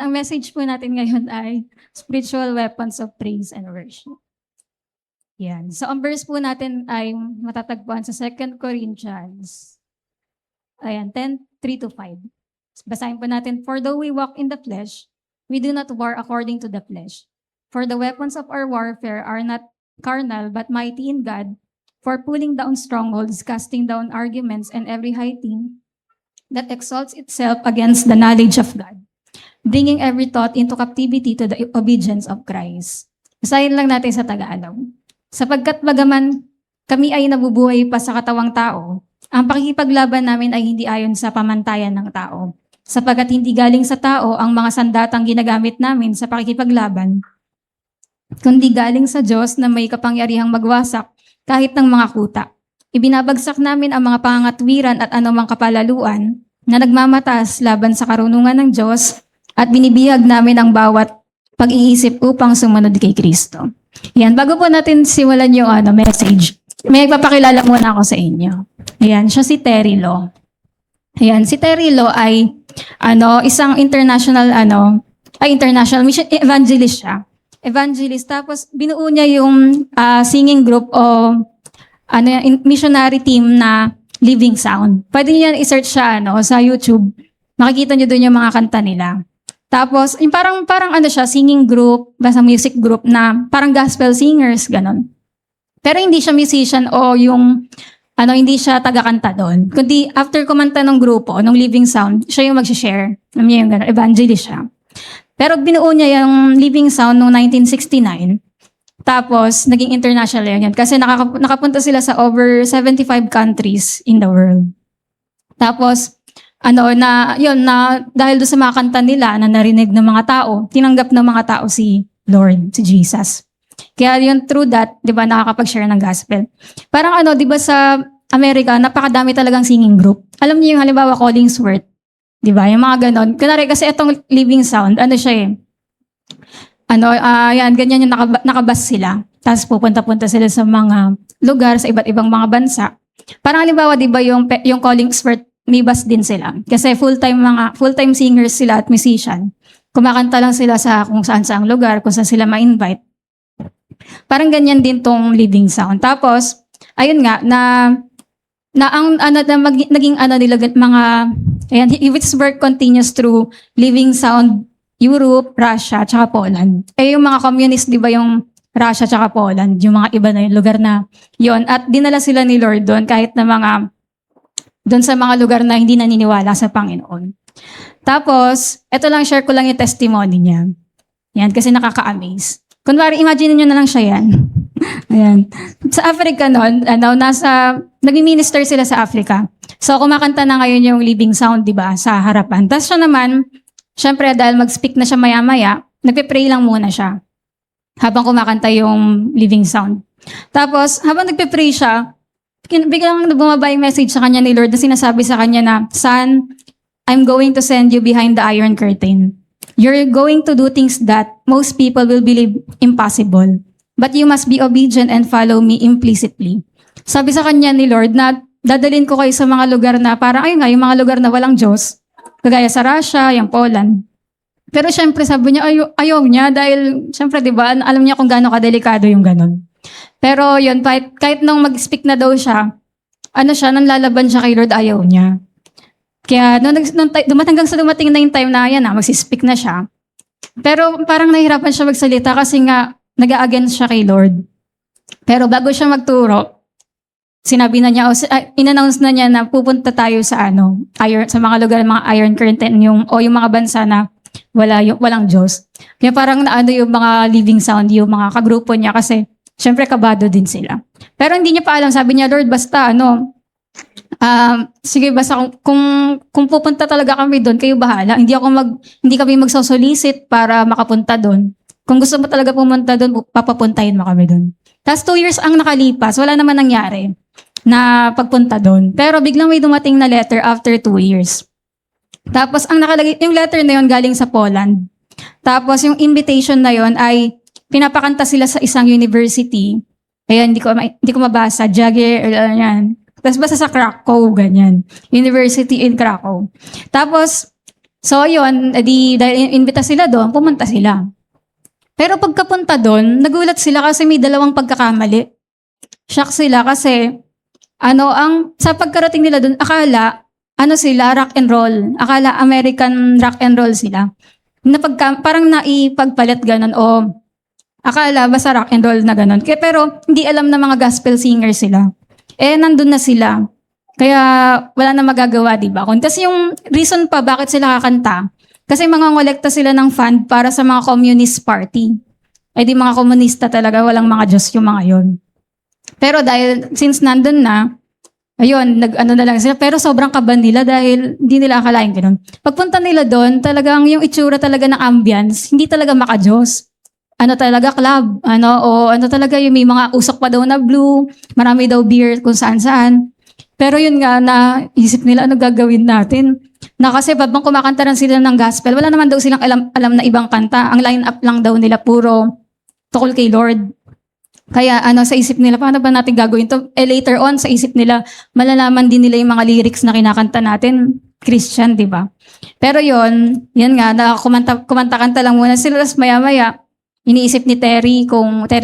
Ang message po natin ngayon ay spiritual weapons of praise and worship. Yan. So, ang verse po natin ay matatagpuan sa 2 Corinthians. Ayan, 10:3-5. Basahin po natin, "For though we walk in the flesh, we do not war according to the flesh. For the weapons of our warfare are not carnal, but mighty in God, for pulling down strongholds, casting down arguments, and every high thing that exalts itself against the knowledge of God, bringing every thought into captivity to the obedience of Christ." Basahin lang natin sa Tagalog. "Sapagkat bagaman kami ay nabubuhay pa sa katawang tao, ang pakikipaglaban namin ay hindi ayon sa pamantayan ng tao. Sapagkat hindi galing sa tao ang mga sandatang ginagamit namin sa pakikipaglaban, kundi galing sa Diyos na may kapangyarihang magwasak kahit ng mga kuta. Ibinabagsak namin ang mga pangangatwiran at anumang kapalaluan na nagmamatas laban sa karunungan ng Diyos at binibihag namin ang bawat pag-iisip upang sumunod kay Kristo." Yan, bago po natin simulan yung message, may magpapakilala muna ako sa inyo. Ayan, siya si Terry Lo. Ayan, si Terry Lo ay isang international international mission evangelist siya. Evangelist, tapos binuo niya yung singing group o missionary team na Living Sound. Pwede niyo i-search siya sa YouTube. Makikita niyo doon yung mga kanta nila. Tapos, yung parang siya, singing group, basta music group na parang gospel singers, ganon. Pero hindi siya musician o yung, hindi siya taga-kanta doon. Kundi after kumanta ng grupo, ng Living Sound, siya yung mag-share. Alam niyo yung ganon, evangelist siya. Pero binuo niya yung Living Sound noong 1969. Tapos, naging international yun. Kasi nakapunta sila sa over 75 countries in the world. Tapos, dahil doon sa mga kanta nila na narinig ng mga tao, tinanggap ng mga tao si Lord, si Jesus. Kaya yun, through that, di ba, nakakapag-share ng gospel. Parang di ba sa Amerika, napakadami talagang singing group. Alam niyo yung halimbawa, Collingsworth, di ba, yung mga ganon. Kunwari, kasi itong Living Sound, siya ganyan yung nakabas sila. Tapos pupunta-punta sila sa mga lugar, sa iba't ibang mga bansa. Parang halimbawa, di ba, yung Collingsworth, may bus din sila. Kasi full-time singers sila at musician. Kumakanta lang sila sa kung saan-saang lugar, kung saan sila ma-invite. Parang ganyan din tong Living Sound. Tapos, ayun nga, naging nila mga, his work continues through Living Sound, Europe, Russia, tsaka Poland. Yung mga communist, di ba yung Russia tsaka Poland, yung mga iba na yung lugar na yon. At dinala sila ni Lord doon kahit na doon sa mga lugar na hindi naniniwala sa Panginoon. Tapos, eto lang, share ko lang yung testimony niya. Yan, kasi nakaka-amaze. Kunwari, imagine niyo na lang siya yan. Ayan. Sa Africa noon, nag-minister sila sa Africa. So, kumakanta na ngayon yung Living Sound, di ba, sa harapan. Tapos siya naman, syempre, dahil mag-speak na siya maya-maya, nagpe-pray lang muna siya habang kumakanta yung Living Sound. Tapos, habang nagpe-pray siya, biglang bumaba yung message sa kanya ni Lord na sinasabi sa kanya na, "Son, I'm going to send you behind the iron curtain. You're going to do things that most people will believe impossible. But you must be obedient and follow me implicitly." Sabi sa kanya ni Lord na dadalhin ko kayo sa mga lugar na parang, yung mga lugar na walang Diyos. Kagaya sa Russia, yung Poland. Pero syempre sabi niya, ayaw niya dahil syempre diba, alam niya kung gaano kadelikado yung ganun. Pero yun, kahit nung mag-speak na daw siya, nanlalaban siya kay Lord, ayaw niya. Kaya dumating na yung time na magsispeak na siya. Pero parang nahihirapan siya magsalita kasi nga nag-a-against siya kay Lord. Pero bago siya magturo, sinabi na niya, in-announce na niya na pupunta tayo sa sa mga lugar, mga Iron Curtain, yung mga bansa na walang Diyos. Kaya parang yung mga Living Sound, yung mga kagrupo niya kasi syempre, kabado din sila. Pero hindi niya pa alam. Sabi niya, Lord, basta sige, basta kung pupunta talaga kami doon, kayo bahala. Hindi kami magsosolicit para makapunta doon. Kung gusto mo talaga pumunta doon, papapuntahin mo kami doon. Tapos 2 years ang nakalipas, wala naman nangyari na pagpunta doon. Pero biglang may dumating na letter after 2 years. Tapos ang nakalagay, yung letter na yon galing sa Poland. Tapos yung invitation na yon ay pinapakanta sila sa isang university. Ayan, hindi ko mabasa. Jagier, yan. Tapos basta sa Krakow, ganyan. University in Krakow. Tapos, So, yun, dahil imbita sila doon, pumunta sila. Pero pagkapunta doon, nagulat sila kasi may dalawang pagkakamali. Shock sila kasi, sa pagkarating nila doon, akala, sila, rock and roll. Akala American rock and roll sila. Parang naipagpalit ganun o akala basta rock and roll na ganun. Pero hindi alam na mga gospel singer sila. Nandun na sila. Kaya wala na magagawa, di ba? Kasi yung reason pa bakit sila kakanta, kasi mangongolekta sila ng fund para sa mga communist party. Di mga komunista talaga, walang mga Diyos yung mga yon. Pero dahil, since nandun na, ayun, na lang sila. Pero sobrang kaban nila dahil hindi nila akalain ganun. Pagpunta nila doon, talagang yung itsura talaga ng ambience, hindi talaga maka-Diyos. Talaga club, talaga yung may mga usok pa daw na blue, marami daw beer kung saan-saan. Pero yun nga, naisip nila, ano gagawin natin? Na kasi babang kumakanta rin sila ng gospel, wala naman daw silang alam na ibang kanta. Ang line-up lang daw nila, puro tukol kay Lord. Kaya sa isip nila, paano ba natin gagawin to? Later on, sa isip nila, malalaman din nila yung mga lyrics na kinakanta natin, Christian, di ba? Pero yun nga, kumanta-kanta lang muna sila, tapos maya-maya, iniisip ni Terry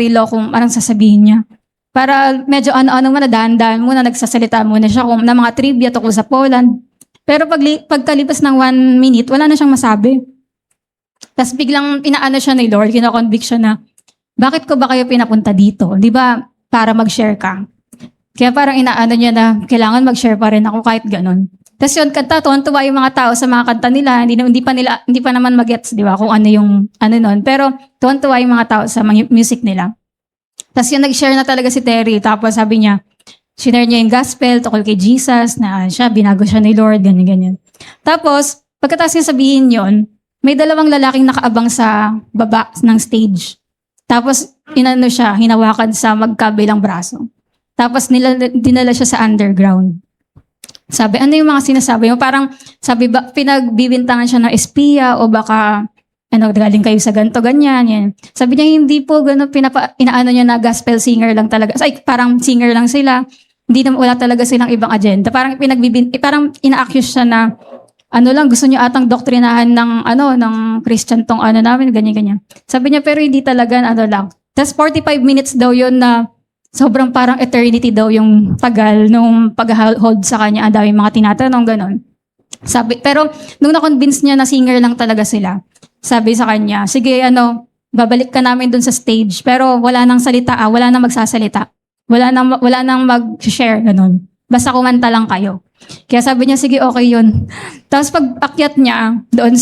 Lo kung anong sasabihin niya. Para medyo muna, dahan-dahan muna, nagsasalita muna siya na mga trivia tungkol sa Poland. Pero pagkalipas ng 1 minute, wala na siyang masabi. Tapos biglang inaano siya ni Lord, kinakonvict siya na, bakit ko ba kayo pinapunta dito? Di ba, para mag-share ka? Kaya parang inaano niya na, kailangan mag-share pa rin ako kahit ganun. Tapos yun, kanta, tuwan-tuwa yung mga tao sa mga kanta nila, hindi pa naman mag-gets, di ba, kung ano yung, nun. Pero tuwan-tuwa yung mga tao sa music nila. Tapos yun, nag-share na talaga si Terry. Tapos sabi niya, sinare niya yung gospel, tukol kay Jesus, na binago siya ni Lord, ganyan-ganyan. Tapos, pagkatapos niya sabihin yun, may dalawang lalaking nakaabang sa baba ng stage. Tapos, hinawakan sa magkabilang braso. Tapos, dinala siya sa underground. Sabi, ano yung mga sinasabi mo? Parang, sabi ba, pinagbibintangan siya ng espiya o baka, galing kayo sa ganito, ganyan, yan. Sabi niya, hindi po, inaano niya na gospel singer lang talaga. Parang singer lang sila. Wala talaga silang ibang agenda. Parang parang ina-accuse siya na, gusto niyo atang doktrinahan ng Christian tong namin, ganyan-ganyan. Sabi niya, pero hindi talaga, lang. Tapos 45 minutes daw yun na sobrang parang eternity daw yung tagal nung pag-hold sa kanya. Ang dami mga tinatanong, gano'n. Pero nung na-convince niya na singer lang talaga sila, sabi sa kanya, sige, babalik ka namin dun sa stage, pero wala nang salita, wala nang magsasalita. Wala nang mag-share, gano'n. Basta kumanta lang kayo. Kaya sabi niya, sige, okay yun. Tapos pag akyat niya, doon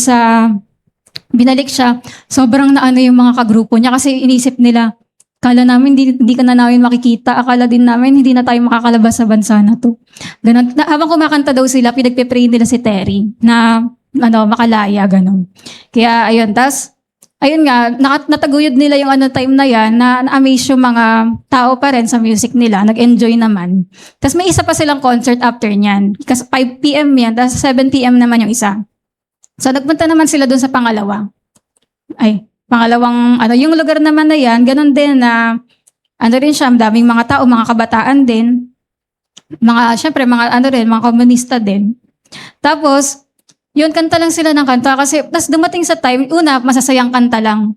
binalik siya, sobrang yung mga kagrupo niya kasi inisip nila, akala namin hindi ka na namin makikita, akala din namin hindi na tayo makakalabas sa bansa na to. Ganun. Habang kumakanta daw sila, pinagpe-pray nila si Terry na makalaya, ganun. Kaya ayun, tapos ayun nga, nataguyod nila yung time na yan, na-amaze yung mga tao pa rin sa music nila, nag-enjoy naman. Tapos may isa pa silang concert after niyan. Kasi 5 p.m. yan, tapos 7 p.m. naman yung isa. So nagpunta naman sila dun sa pangalawa. Pangalawang, yung lugar naman na yan, ganun din na, rin siya, daming mga tao, mga kabataan din. Syempre, mga komunista din. Tapos, yun, kanta lang sila ng kanta kasi, tas dumating sa time, una, masasayang kanta lang.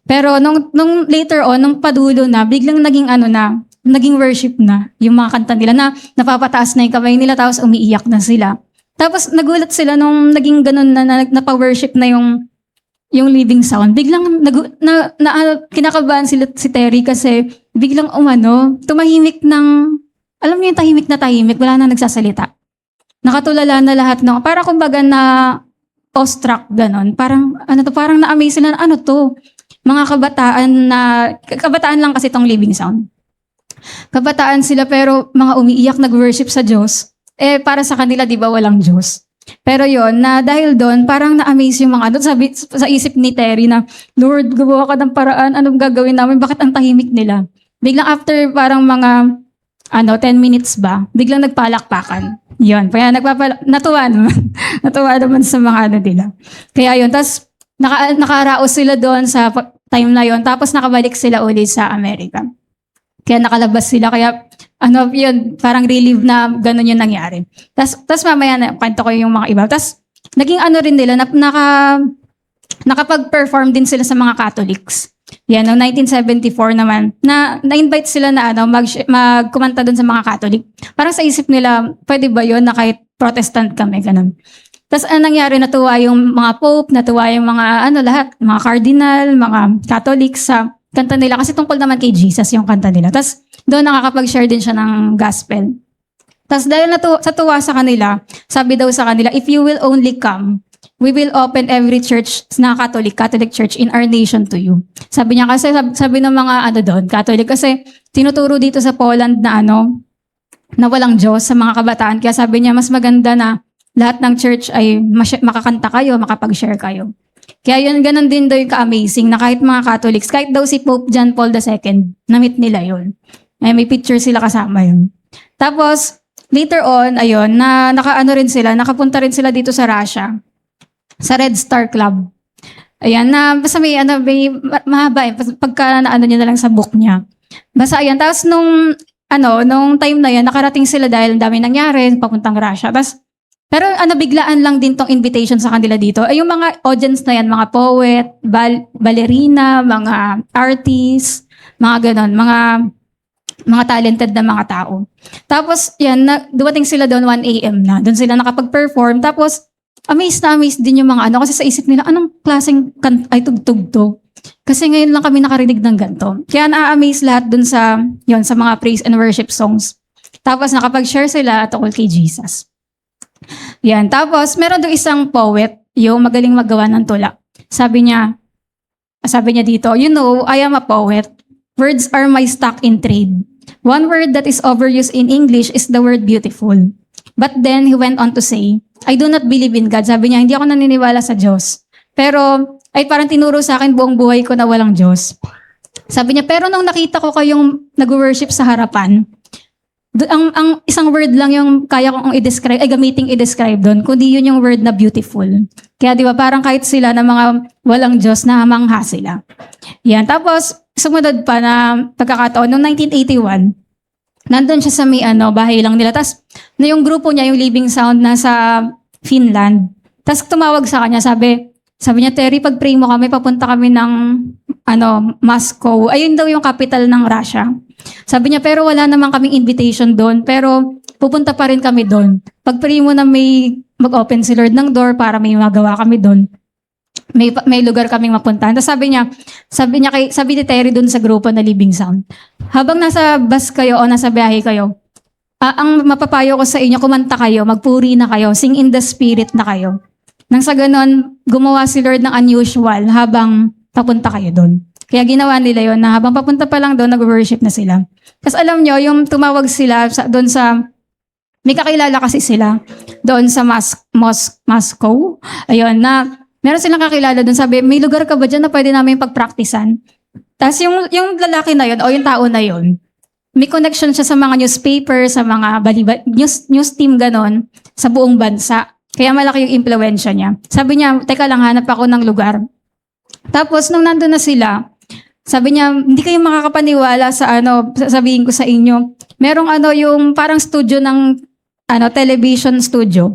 Pero nung later on, nung padulo na, biglang naging worship na yung mga kanta nila na napapataas na yung kamay nila tapos umiiyak na sila. Tapos nagulat sila nung naging ganun na napa-worship na yung living sound. Biglang kinakabahan si Terry kasi biglang tumahimik ng, alam niyo yung tahimik na tahimik, wala na nagsasalita. Nakatulala na lahat ng, para kumbaga na awestruck, ganon. Parang, parang na-amaze sila na, to? Mga kabataan lang kasi tong living sound. Kabataan sila pero mga umiiyak, nag-worship sa Diyos. Para sa kanila, di ba, walang Diyos. Pero yon na dahil doon, parang na-amaze yung mga, sabi sa isip ni Terry na, Lord, gawa ka ng paraan, anong gagawin namin? Bakit ang tahimik nila? Biglang after parang mga, 10 minutes ba, biglang nagpalakpakan. Yun, kaya natuwa naman. Natuwa naman sa mga nila. Kaya yun, tapos nakaraos sila doon sa time na yun, tapos nakabalik sila ulit sa Amerika. Kaya nakalabas sila, kaya yun, parang relief na gano'n yung nangyari. Tapos mamaya na, kwento ko yung mga iba. Tapos naging ano rin nila, nakapag-perform din sila sa mga Catholics. Yan, noong 1974 naman, na-invite sila na magkumanta doon sa mga Catholic. Parang sa isip nila, pwede ba yun na kahit Protestant kami, ganun. Tapos anong nangyari, natuwa yung mga Pope, natuwa yung mga lahat, mga Cardinal, mga Catholics sa kanta nila. Kasi tungkol naman kay Jesus yung kanta nila. Tapos doon nakakapag-share din siya ng gospel. Tapos dahil sa tuwa sa kanila, sabi daw sa kanila, if you will only come, we will open every church na Catholic church in our nation to you. Sabi niya kasi, sabi ng mga doon, Catholic, kasi tinuturo dito sa Poland na na walang Diyos sa mga kabataan. Kaya sabi niya, mas maganda na lahat ng church ay makakanta kayo, makapag-share kayo. Kaya yun, ganun din daw yung ka-amazing na kahit mga Catholics, kahit daw si Pope John Paul II, na-meet nila yun. May picture sila kasama yun. Tapos, later on, ayun, nakapunta rin sila dito sa Russia, sa Red Star Club. Ayan, basta may mahaba pagka niya na lang sa book niya. Basta ayan, tapos nung time na yan, nakarating sila dahil ang dami nangyari, papuntang Russia. Pero biglaan lang din tong invitation sa kanila dito. Ay, yung mga audience na yan, mga poet, ballerina, mga artists, mga ganon, mga talented na mga tao. Tapos, yan, dumating sila doon 1 a.m. na. Doon sila nakapag-perform. Tapos, amazed din yung mga kasi sa isip nila, anong klaseng tugtog to? Kasi ngayon lang kami nakarinig ng ganito. Kaya na-amaze lahat doon sa mga praise and worship songs. Tapos, nakapag-share sila tungkol kay Jesus. Yan. Tapos, meron doon isang poet, yung magaling magawa ng tula. Sabi niya dito, you know, I am a poet. Words are my stock in trade. One word that is overused in English is the word beautiful. But then, he went on to say, I do not believe in God. Sabi niya, hindi ako naniniwala sa Diyos. Pero, ay parang tinuro sa akin buong buhay ko na walang Diyos. Sabi niya, pero nung nakita ko kayong nag-worship sa harapan, ang isang word lang yung kaya kong gamiting i-describe doon, kundi yun yung word na beautiful. Kaya di ba, parang kahit sila na mga walang Diyos, namangha sila. Yan. Tapos, sumunod pa na pagkakataon, noong 1981, nandun siya sa may bahay lang nila. Tapos, yung grupo niya, yung Living Sound, nasa Finland. Tapos tumawag sa kanya, sabi niya, Terry, pag-pray mo kami, papunta kami ng Moscow. Ayun daw yung capital ng Russia. Sabi niya, pero wala naman kaming invitation doon, pero pupunta pa rin kami doon. Pag-pray mo na may mag-open si Lord ng door para may magawa kami doon. May lugar kaming mapuntahan. Tapos sabi ni Terry doon sa grupo na Living Sound, habang nasa bus kayo o nasa biyahe kayo, ang mapapayo ko sa inyo, kumanta kayo, magpuri na kayo, sing in the spirit na kayo. Nang sa ganon, gumawa si Lord ng unusual habang papunta kayo doon. Kaya ginawa nila yon na habang papunta pa lang doon, nag-worship na sila. Kasi alam nyo, yung tumawag sila doon sa, may kakilala kasi sila doon sa Moscow. Ayun, na meron silang kakilala doon. Sabi, may lugar ka ba dyan na pwede namin pagpraktisan? Tapos yung lalaki na yon o yung tao na yon, may connection siya sa mga newspaper, sa mga news team ganon, sa buong bansa. Kaya malaki yung impluwensya niya. Sabi niya, teka lang, hanap ako ng lugar. Tapos, nung nandun na sila, sabi niya, hindi kayo makakapaniwala sa sasabihin ko sa inyo. Merong yung parang studio ng television studio.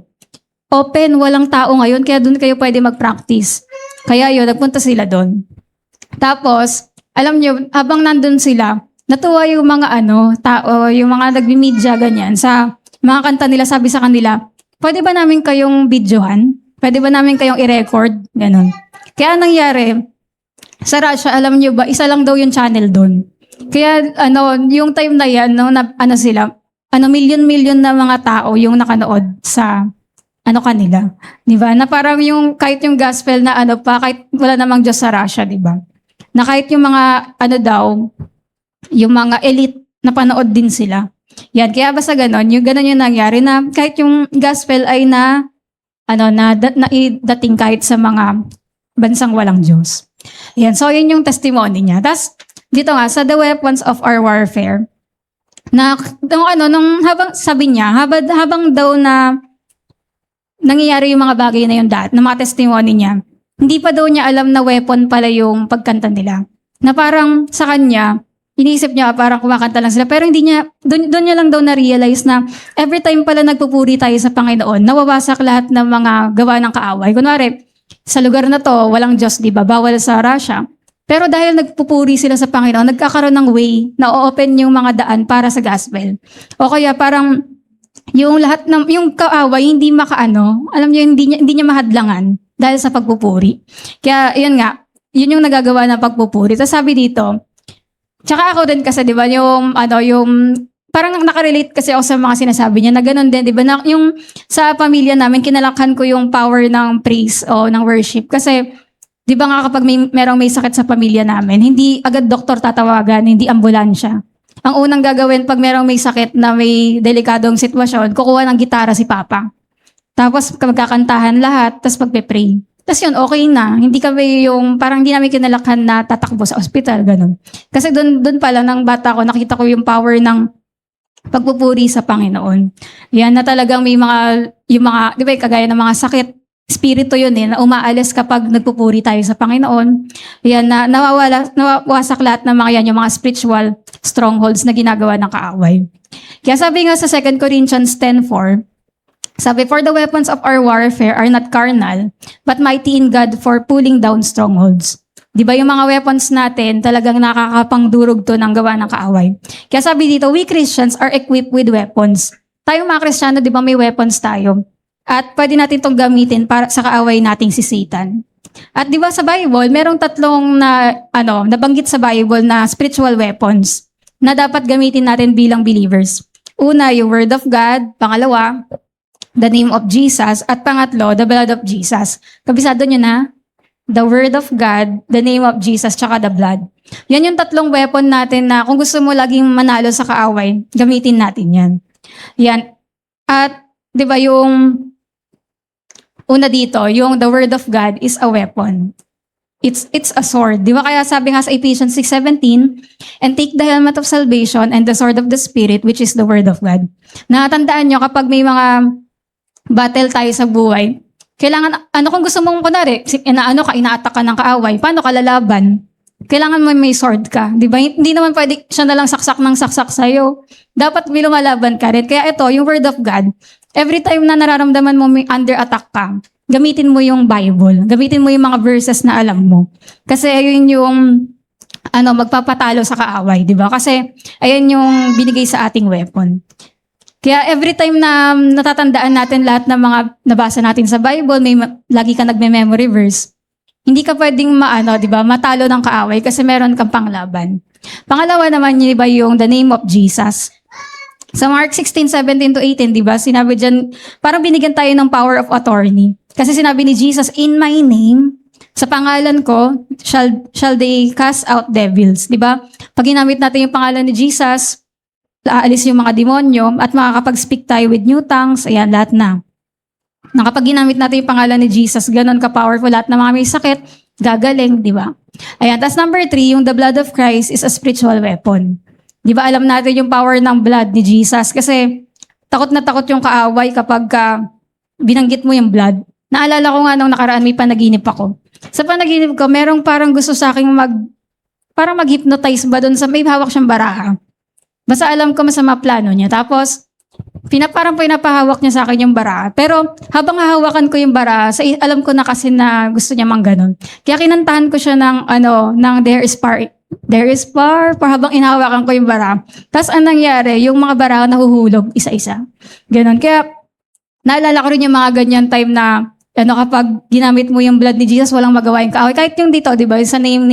Open, walang tao ngayon, kaya doon kayo pwede mag-practice. Kaya yun, nagpunta sila doon. Tapos, alam niyo, habang nandun sila, natuwa yung mga tao, yung mga nagmi-media ganyan, sa mga kanta nila, sabi sa kanila, pwede ba namin kayong videohan? Pwede ba namin kayong i-record? Ganon. Kaya nangyari, sa Russia, alam niyo ba, isa lang daw yung channel doon. Kaya yung time na yan, million-million na mga tao yung nakanood sa kanila. Di ba? Na parang kahit yung gospel na kahit wala namang Diyos sa Russia, di ba? Na kahit yung mga yung mga elite na panood din sila. Yan, kaya basta ganon yung nangyari na kahit yung gospel ay naidating kahit sa mga bansang walang Diyos. Yan, so yun yung testimony niya. Tapos, dito nga, sa the weapons of our warfare, habang sabi niya, habang daw na nangyayari yung mga bagay na yun na mga testimony niya, hindi pa daw niya alam na weapon pala yung pagkanta nila. Na parang sa kanya, iniisip niya parang kumakanta lang sila. Pero hindi niya, doon niya lang daw na-realize na every time pala nagpupuri tayo sa Panginoon, nawawasak lahat ng mga gawa ng kaaway. Kunwari, sa lugar na to, walang Diyos, di ba? Bawal sa Russia. Pero dahil nagpupuri sila sa Panginoon, nagkakaroon ng way na o-open yung mga daan para sa gospel. O kaya parang yung lahat ng, yung kaaway, hindi makaano, alam niyo, hindi niya mahadlangan dahil sa pagpupuri. Kaya, yun nga, yun yung nagagawa ng pagpupuri. Tapos sabi dito, tsaka ako din kasi, di ba, yung parang nakarelate kasi ako sa mga sinasabi niya na ganun din, di ba, na yung sa pamilya namin, kinalakhan ko yung power ng praise o ng worship. Kasi, di ba nga kapag merong may sakit sa pamilya namin, hindi agad doktor tatawagan, hindi ambulansya. Ang unang gagawin pag merong may sakit na may delikadong sitwasyon, kukuha ng gitara si Papa. Tapos magkakantahan lahat, tapos magpe-pray. Tapos yun, okay na. Hindi kami yung, parang hindi namin kinalakhan na tatakbo sa ospital, ganun. Kasi doon pala, ng bata ko, nakita ko yung power ng pagpupuri sa Panginoon. Yan na talagang may mga, yung mga, di ba, kagaya ng mga sakit, spirito yun na umaalis kapag nagpupuri tayo sa Panginoon. Yan, na nawawasak lahat ng mga yan, yung mga spiritual strongholds na ginagawa ng kaaway. Kaya sabi nga sa 2 Corinthians 10:4, sabi, for the weapons of our warfare are not carnal, but mighty in God for pulling down strongholds. Di ba yung mga weapons natin, talagang nakakapangdurog to ng gawa ng kaaway. Kaya sabi dito, we Christians are equipped with weapons. Tayong mga Kristiyano, di ba may weapons tayo? At pwede natin itong gamitin para sa kaaway nating si Satan. At di ba sa Bible, merong tatlong nabanggit sa Bible na spiritual weapons na dapat gamitin natin bilang believers. Una, yung Word of God. Pangalawa, the name of Jesus. At pangatlo, the blood of Jesus. Kabisado nyo na? The Word of God, the name of Jesus, tsaka the blood. Yan yung tatlong weapon natin na kung gusto mo laging manalo sa kaaway, gamitin natin yan. Yan. At, di ba yung una dito, yung the Word of God is a weapon. It's a sword. Di ba kaya sabi nga sa Ephesians 6:17, and take the helmet of salvation and the sword of the Spirit, which is the Word of God. Natandaan nyo kapag may mga battle tayo sa buhay, kailangan, kung gusto mong, kunwari, ina-attack ka ng kaaway, paano ka lalaban? Kailangan mo may sword ka, di ba? Hindi naman pwede siya nalang saksak ng saksak sa'yo. Dapat may lumalaban ka rin. Kaya ito, yung Word of God, every time na nararamdaman mo may under attack ka, gamitin mo yung Bible. Gamitin mo yung mga verses na alam mo. Kasi ayun yung magpapatalo sa kaaway, di ba? Kasi ayun yung binigay sa ating weapon. Kaya every time na natatandaan natin lahat ng mga nabasa natin sa Bible, lagi ka nagme-memory verse, hindi ka pwedeng di ba, matalo ng kaaway kasi meron kang panglaban. Pangalawa naman yun, ba yung the name of Jesus. Sa Mark 16:17-18, di ba, sinabi dyan, parang binigyan tayo ng power of attorney. Kasi sinabi ni Jesus, in my name, sa pangalan ko, shall they cast out devils. Di ba? Pag ginamit natin yung pangalan ni Jesus, aalis yung mga demonyo at makakapag-speak tayo with new tongues, ayan, lahat na. Kapag ginamit natin yung pangalan ni Jesus, ganun ka-powerful, lahat ng mga may sakit, gagaling, di ba? Ayan, tas number 3, yung the blood of Christ is a spiritual weapon. Di ba alam natin yung power ng blood ni Jesus? Kasi takot na takot yung kaaway kapag binanggit mo yung blood. Naalala ko nga nung nakaraan, may panaginip ako. Sa panaginip ko, merong parang gusto sa akin parang mag-hypnotize ba doon sa may hawak siyang baraha. Basta alam ko masama plano niya. Tapos, parang pinapahawak niya sa akin yung baraha. Pero habang hahawakan ko yung baraha, alam ko na kasi na gusto niya mang ganun. Kaya kinantahan ko siya ng there is power. There is power. Habang inahawakan ko yung baraha. Tapos anong nangyari, yung mga baraha nahuhulog isa-isa. Ganun. Kaya naalala ko rin yung mga ganyan time na kapag ginamit mo yung blood ni Jesus, walang magawa yung kaaway. Kahit yung dito, di ba, sa name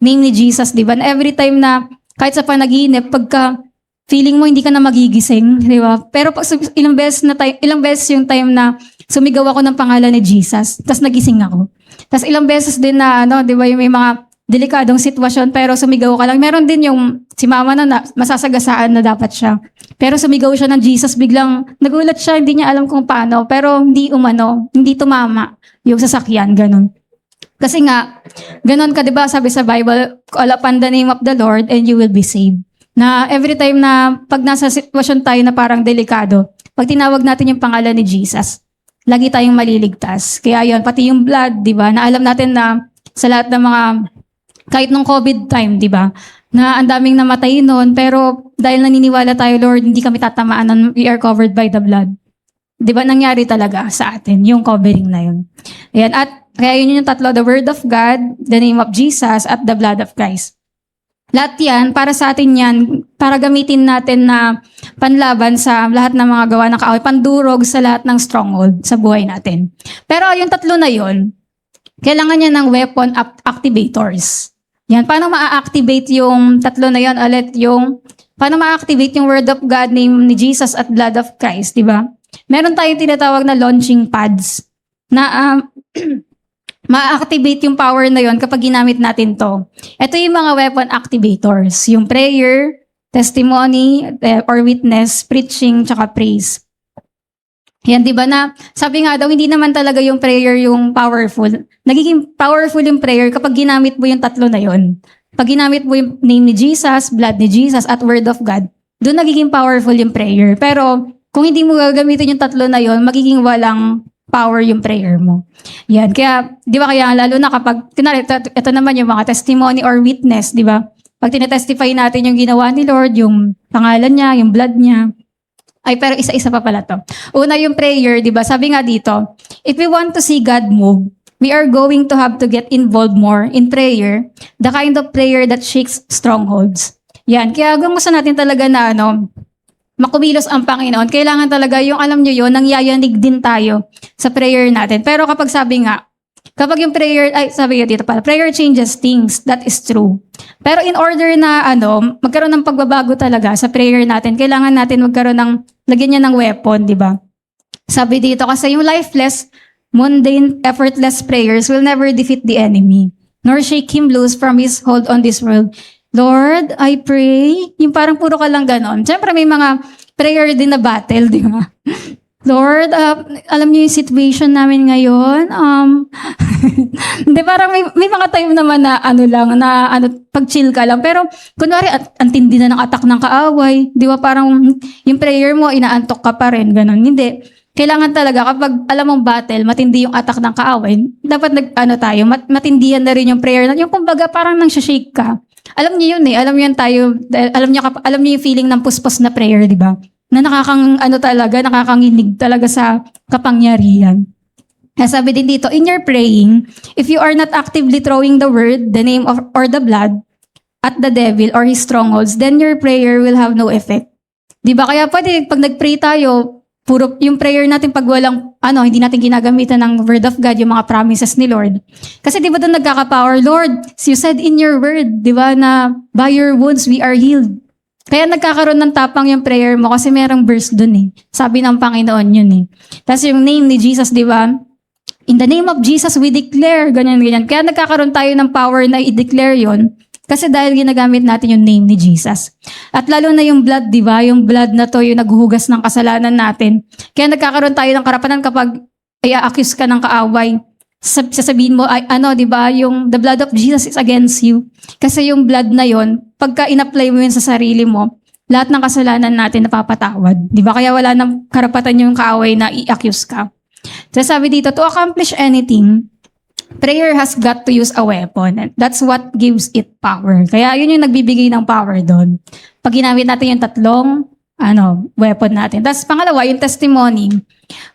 ni Jesus, di ba? Every time na kahit sa panaginip, pagka feeling mo hindi ka na magigising, di ba? Pero pag ilang beses yung time na sumigaw ako ng pangalan ni Jesus, tapos nagising ako. Tapos ilang beses din na, di ba, yung may mga delikadong sitwasyon, pero sumigaw ka lang. Meron din yung si mama na masasagasaan na dapat siya. Pero sumigaw siya ng Jesus, biglang nagulat siya, hindi niya alam kung paano, pero hindi tumama yung sasakyan, ganun. Kasi nga, ganun ka, di ba, sabi sa Bible, call upon the name of the Lord and you will be saved. Na every time na pag nasa sitwasyon tayo na parang delikado, pag tinawag natin yung pangalan ni Jesus, lagi tayong maliligtas. Kaya yun, pati yung blood, di ba, na alam natin na sa lahat ng mga Kahit nung COVID time, di ba? Na ang daming namatay noon, pero dahil naniniwala tayo, Lord, hindi kami tatamaan, we are covered by the blood. Di ba nangyari talaga sa atin, yung covering na yun. Ayan, at kaya yun yung tatlo, the word of God, the name of Jesus, at the blood of Christ. Lahat yan, para sa atin yan, para gamitin natin na panlaban sa lahat ng mga gawa ng kaaway, pandurog sa lahat ng stronghold sa buhay natin. Pero yung tatlo na yun, kailangan niya ng weapon activators. Yan, paano ma-activate yung tatlo na yan? Ulit paano ma-activate yung word of God, name ni Jesus at blood of Christ, di ba? Meron tayong tinatawag na launching pads na ma-activate yung power na yon kapag ginamit natin to. Ito yung mga weapon activators. Yung prayer, testimony, or witness, preaching, tsaka praise. Yan, di ba na, sabi nga daw, hindi naman talaga yung prayer yung powerful. Nagiging powerful yung prayer kapag ginamit mo yung tatlo na yon. Pag ginamit mo yung name ni Jesus, blood ni Jesus, at word of God, doon nagiging powerful yung prayer. Pero, kung hindi mo gagamitin yung tatlo na yon, magiging walang power yung prayer mo. Yan, kaya, di ba kaya lalo na kapag, ito naman yung mga testimony or witness, di ba? Pag tinetestify natin yung ginawa ni Lord, yung pangalan niya, yung blood niya, ay, pero isa-isa pa pala to. Una yung prayer, di ba? Sabi nga dito, if we want to see God move, we are going to have to get involved more in prayer, the kind of prayer that shakes strongholds. Yan, kaya gusto natin talaga na makumilos ang Panginoon. Kailangan talaga yung, alam nyo yun, nangyayanig din tayo sa prayer natin. Pero kapag sabi nga, kapag yung prayer, sabi nga dito pala, prayer changes things, that is true. Pero in order na, magkaroon ng pagbabago talaga sa prayer natin, kailangan natin magkaroon ng, lagyan niya ng weapon, di ba? Sabi dito, kasi yung lifeless, mundane, effortless prayers will never defeat the enemy, nor shake him loose from his hold on this world. Lord, I pray, yung parang puro ka lang ganon. Siyempre may mga prayer din na battle, di ba? Lord, alam niyo yung situation namin ngayon. Hindi, parang may mga time naman na pag-chill ka lang. Pero, kunwari, ang tindi na ng attack ng kaaway. Di ba, parang yung prayer mo, inaantok ka pa rin. Ganon. Hindi. Kailangan talaga, kapag alam mong battle, matindi yung attack ng kaaway, dapat matindihan na rin yung prayer. Yung kumbaga, parang nang shake ka. Alam niyo yun eh. Alam niyo yung feeling ng puspos na prayer, di ba? Na nakakanginig talaga sa kapangyarihan. Kaya sabi din dito, in your praying, if you are not actively throwing the word, the name of, or the blood at the devil or his strongholds, then your prayer will have no effect. Di ba? Kaya pwede, pag nag-pray tayo, puro yung prayer natin pag walang, hindi natin ginagamitan ng word of God, yung mga promises ni Lord. Kasi di ba doon nagkaka-power, Lord, you said in your word, di ba, na by your wounds we are healed. Kaya nagkakaroon ng tapang yung prayer mo kasi merong verse dun eh. Sabi ng Panginoon yun eh. Tapos yung name ni Jesus, di ba? In the name of Jesus, we declare, ganyan. Kaya nagkakaroon tayo ng power na i-declare yun kasi dahil ginagamit natin yung name ni Jesus. At lalo na yung blood, di ba? Yung blood na to, yung naghuhugas ng kasalanan natin. Kaya nagkakaroon tayo ng karapatan kapag i-accuse ka ng kaaway. Sasabihin mo, di ba, yung the blood of Jesus is against you. Kasi yung blood na yon, pagka in-apply mo yun sa sarili mo, lahat ng kasalanan natin napapatawad. Di ba? Kaya wala nang karapatan yung kaaway na i-accuse ka. So sabi dito, to accomplish anything, prayer has got to use a weapon. And that's what gives it power. Kaya yun yung nagbibigay ng power doon. Pag ginamit natin yung tatlong weapon natin. Tapos pangalawa, yung testimony.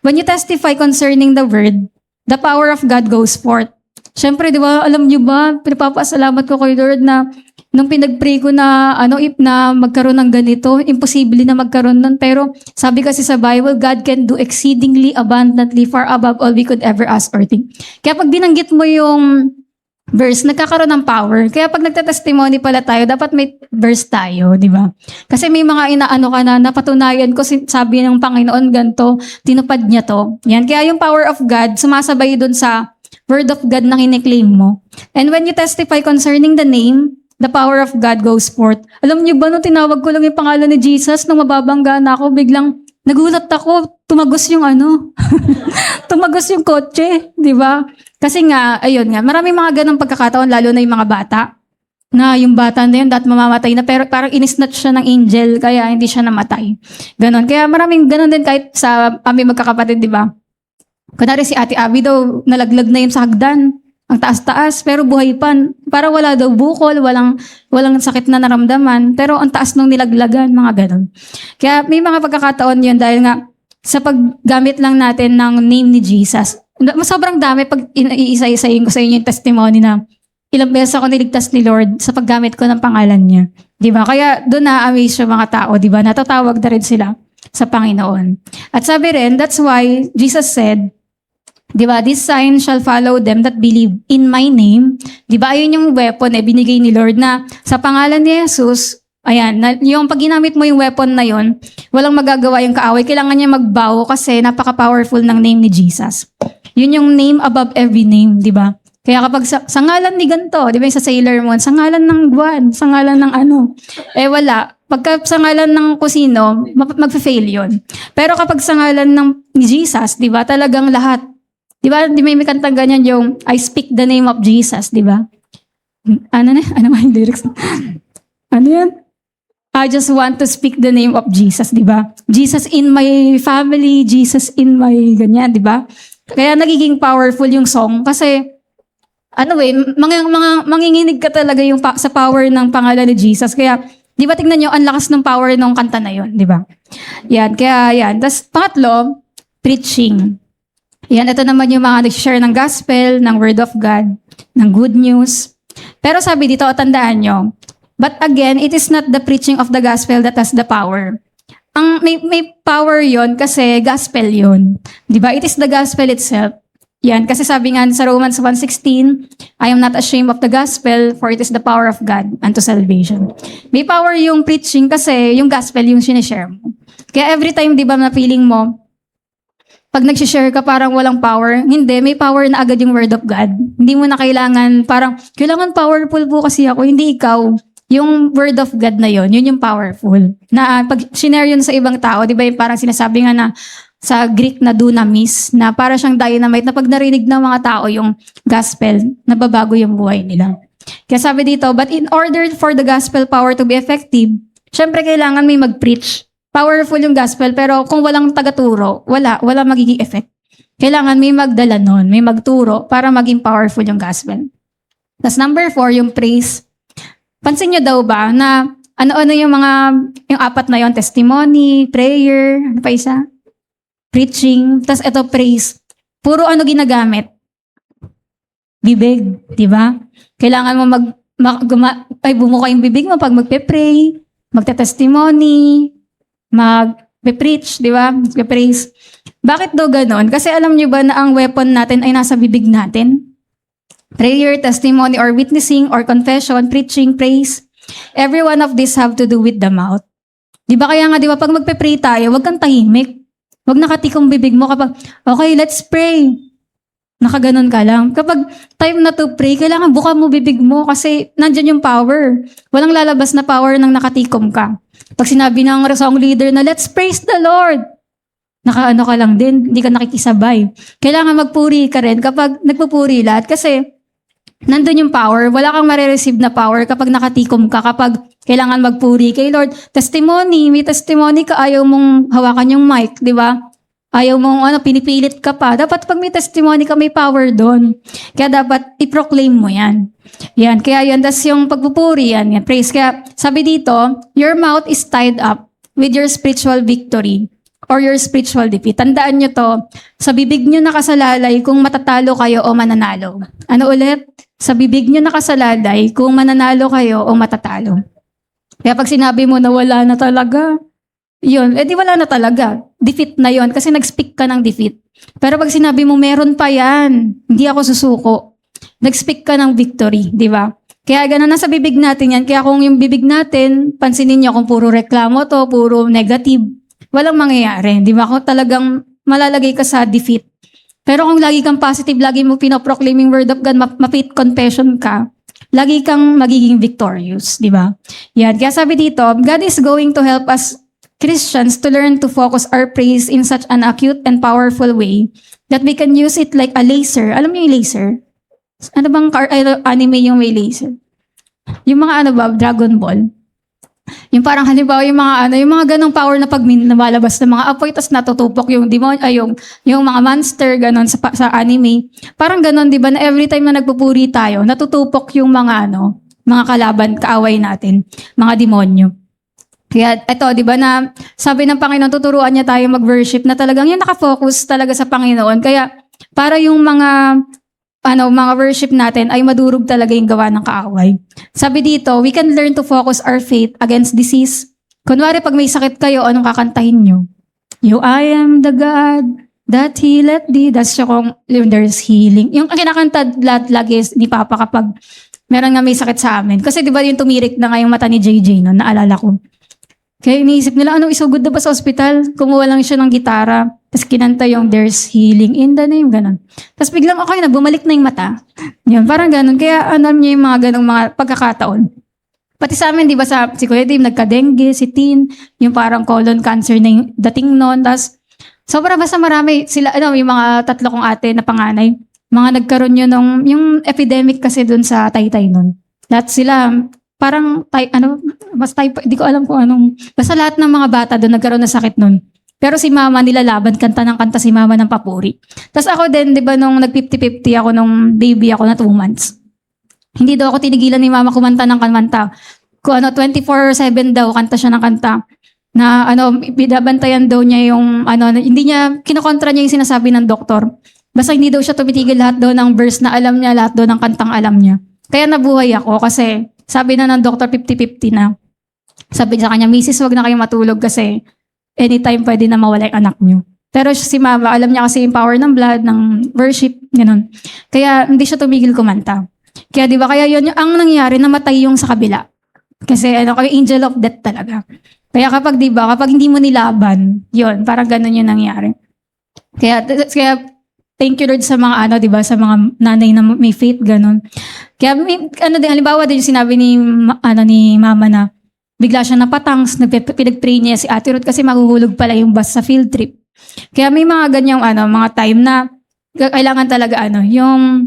When you testify concerning the word, the power of God goes forth. Siyempre, di ba, alam niyo ba, pinapapasalamat ko kay Lord na nung pinag-pray ko na, na magkaroon ng ganito, imposible na magkaroon nun. Pero sabi kasi sa Bible, God can do exceedingly abundantly far above all we could ever ask or think. Kaya pag binanggit mo yung verse, nagkakaroon ng power. Kaya pag nagtatestimony pala tayo, dapat may verse tayo, di ba? Kasi may mga napatunayan ko, sabi ng Panginoon ganito, tinupad niya to. Yan. Kaya yung power of God, sumasabay dun sa word of God na kiniklaim mo. And when you testify concerning the name, the power of God goes forth. Alam niyo ba, nung tinawag ko lang yung pangalan ni Jesus, nung mababangga na ako, biglang nagulat ako, tumagos yung tumagos yung kotse, di ba? Kasi nga, ayun nga, maraming mga ganang pagkakataon, lalo na yung mga bata, na yung bata na yun, dapat mamamatay na, pero parang inisnatch siya ng angel, kaya hindi siya namatay. Ganon. Kaya maraming ganon din kahit sa aming magkakapatid, di ba? Kunwari si Ate Abby daw, nalaglag na yun sa hagdan. Ang taas-taas, pero buhay pa. Para wala daw bukol, walang sakit na naramdaman, pero ang taas nung nilaglagan, mga ganon. Kaya may mga pagkakataon yun dahil nga sa paggamit lang natin ng name ni Jesus. Sobrang dami pag iisa-isayin ko sa inyo yung testimony na ilang beses ako niligtas ni Lord sa paggamit ko ng pangalan niya. Di ba? Kaya doon na-amaze yung mga tao, di ba? Natatawag na rin sila sa Panginoon. At sabi rin, that's why Jesus said, di ba, this sign shall follow them that believe in my name. Di ba, ayun yung weapon binigay ni Lord na sa pangalan ni Jesus, ayan, yung pag ginamit mo yung weapon na yon, walang magagawa yung kaaway. Kailangan niya magbow kasi napaka-powerful ng name ni Jesus. Yun yung name above every name, di ba? Kaya kapag sa ngalan ni ganito, di ba yung sa Sailor Moon, sa ngalan ng Guan, sa ngalan ng ano, wala. Pagka sa ngalan ng kusino, mag-fail yun. Pero kapag sa ngalan ng Jesus, di ba, talagang lahat. Di ba, may kantang ganyan yung, I speak the name of Jesus, di ba? Ano ba yung lyrics? Ano yan? I just want to speak the name of Jesus, di ba? Jesus in my family, Jesus in my ganyan, di ba? Kaya nagiging powerful yung song kasi manginginig ka talaga yung sa power ng pangalan ni Jesus. Kaya, di ba tingnan nyo, ang lakas ng power ng kanta na yun, di ba? Yan, kaya yan. Tapos pangatlo, preaching. Yan, ito naman yung mga nag-share ng gospel, ng word of God, ng good news. Pero sabi dito, tandaan nyo, but again, it is not the preaching of the gospel that has the power. May power yon kasi gospel yon. Di ba? It is the gospel itself. Yan, kasi sabi nga sa Romans 1:16, I am not ashamed of the gospel, for it is the power of God unto salvation. May power yung preaching kasi yung gospel yung sinishare mo. Kaya every time, di ba, na feeling mo, pag nag-share ka parang walang power, hindi, may power na agad yung word of God. Hindi mo na kailangan powerful po kasi ako, hindi ikaw. Yung word of God na yun yung powerful. Na pag sinare yun sa ibang tao, di ba yung parang sinasabi nga na sa Greek na dunamis, na para siyang dynamite na pag narinig ng mga tao yung gospel, nababago yung buhay nila. Kaya sabi dito, but in order for the gospel power to be effective, syempre kailangan may mag-preach. Powerful yung gospel, pero kung walang tagaturo, wala magiging effect. Kailangan may magdala nun, may magturo para maging powerful yung gospel. Tapos number 4, yung praise. Pansin nyo daw ba na ano-ano yung apat na yon, testimony, prayer, ano pa isa? Preaching, tapos ito praise. Puro ginagamit? Bibig, di ba? Kailangan mo bumuka yung bibig mo pag magpe-pray, magte-testimony, mag-preach, di ba? Mag-praise. Bakit daw ganon? Kasi alam niyo ba na ang weapon natin ay nasa bibig natin? Prayer, testimony, or witnessing, or confession, preaching, praise. Every one of these have to do with the mouth. Di ba kaya nga, di ba, pag magpe-pray tayo, wag kang tahimik. Wag nakatikong bibig mo kapag, okay, let's pray. Nakaganon ka lang. Kapag time na to pray, kailangan buka mo bibig mo kasi nandyan yung power. Walang lalabas na power nang nakatikom ka. Pag sinabi ng song leader na, let's praise the Lord, nakaano ka lang din, hindi ka nakikisabay. Kailangan magpuri ka rin kapag nagpupuri lahat kasi nandun yung power. Wala kang marireceive na power kapag nakatikom ka, kapag kailangan magpuri kay Lord. Testimony, may testimony ka, ayaw mong hawakan yung mic, di ba? Ayaw mong pinipilit ka pa. Dapat pag may testimony ka, may power doon. Kaya dapat i-proclaim mo yan. Yan, kaya yan, tas yung pagpupuri yan, praise. Kaya sabi dito, your mouth is tied up with your spiritual victory or your spiritual defeat. Tandaan nyo to, sa bibig nyo nakasalalay kung matatalo kayo o mananalo. Ano ulit? Sa bibig nyo nakasalalay kung mananalo kayo o matatalo. Kaya pag sinabi mo na wala na talaga, yun, di wala na talaga. Defeat na yun kasi nag-speak ka ng defeat. Pero pag sinabi mo meron pa yan, hindi ako susuko. Nag-speak ka ng victory, di ba? Kaya ganun na sa bibig natin yan. Kaya kung yung bibig natin, pansinin niyo kung puro reklamo to, puro negative, walang mangyayari. Di ba? Kung talagang malalagay ka sa defeat. Pero kung lagi kang positive, lagi mo pinoproclaiming word of God, ma-faith confession ka, lagi kang magiging victorious, di ba? Yan. Kaya sabi dito, God is going to help us Christians to learn to focus our praise in such an acute and powerful way that we can use it like a laser. Alam niyo yung laser? Ano bang anime yung may laser? Yung mga Dragon Ball. Yung parang halimbawa yung mga ano, yung mga ganong power na pag lumalabas ng mga apoy tas natutupok yung demon ay yung mga monster ganon sa anime. Parang ganon 'di ba na every time na nagpupuri tayo, natutupok yung mga ano, mga kalaban, kaaway natin, mga demonyo. Kaya ito, 'di ba na sabi ng Panginoon tuturuan niya tayo mag-worship na talagang yung nakafocus talaga sa Panginoon. Kaya para yung mga worship natin ay madurog talaga yung gawa ng kaaway. Sabi dito, we can learn to focus our faith against disease. Kunwari, pag may sakit kayo, anong kakantahin nyo? You, I am the God that healeth thee. That's yung there's healing. Yung kinakanta lagi ni Papa kapag meron nga may sakit sa amin. Kasi di ba yung tumirik na nga yung mata ni JJ, no? Naalala ko. Kaya iniisip nila, anong isugod na ba sa ospital? Kumuha lang siya ng gitara. Tapos kinanta yung there's healing in the name, ganun. Tapos biglang okay na, bumalik na yung mata. Yun, parang ganun. Kaya alam niyo yung mga ganung mga pagkakataon. Pati sa amin, di ba, si Kuya Dave, nagka-dengue, si Tin, yung parang colon cancer na yung dating noon. Tapos, basta marami sila, yung mga tatlo kong ate na panganay, mga nagkaroon yun yung epidemic kasi dun sa Taytay noon. Lahat sila, parang, di ko alam kung anong, basta lahat ng mga bata doon nagkaroon ng sakit noon. Pero si mama nilalaban, kanta ng kanta si mama ng papuri. Tapos ako din, di ba, nung nag-50-50 ako nung baby ako na 2 months. Hindi daw ako tinigilan ni mama kumanta ng kanta. Kung 24/7 daw, kanta siya ng kanta. Na binabantayan daw niya yung, hindi niya, kinokontra niya yung sinasabi ng doktor. Basta hindi daw siya tumitigil lahat daw ng verse na alam niya, lahat daw ng kantang alam niya. Kaya nabuhay ako kasi sabi na ng doktor 50-50 na. Sabi sa kanya, Mrs. wag na kayo matulog kasi anytime pwede na mawala yung anak niyo. Pero si mama, alam niya kasi yung power ng blood, ng worship, gano'n. Kaya hindi siya tumigil kumanta. Kaya di ba, kaya yun, ang nangyari, namatay yung sa kabila. Kasi angel of death talaga. Kaya kapag di ba, kapag hindi mo nilaban, yun, parang gano'n yung nangyari. Kaya thank you Lord sa mga di ba, sa mga nanay na may faith, gano'n. Kaya halimbawa din yung sinabi ni mama na bigla siya napatangs, pinag-pray niya si Ate Ruth kasi maguhulog pala yung bus sa field trip. Kaya may mga ganyang mga time na kailangan talaga yung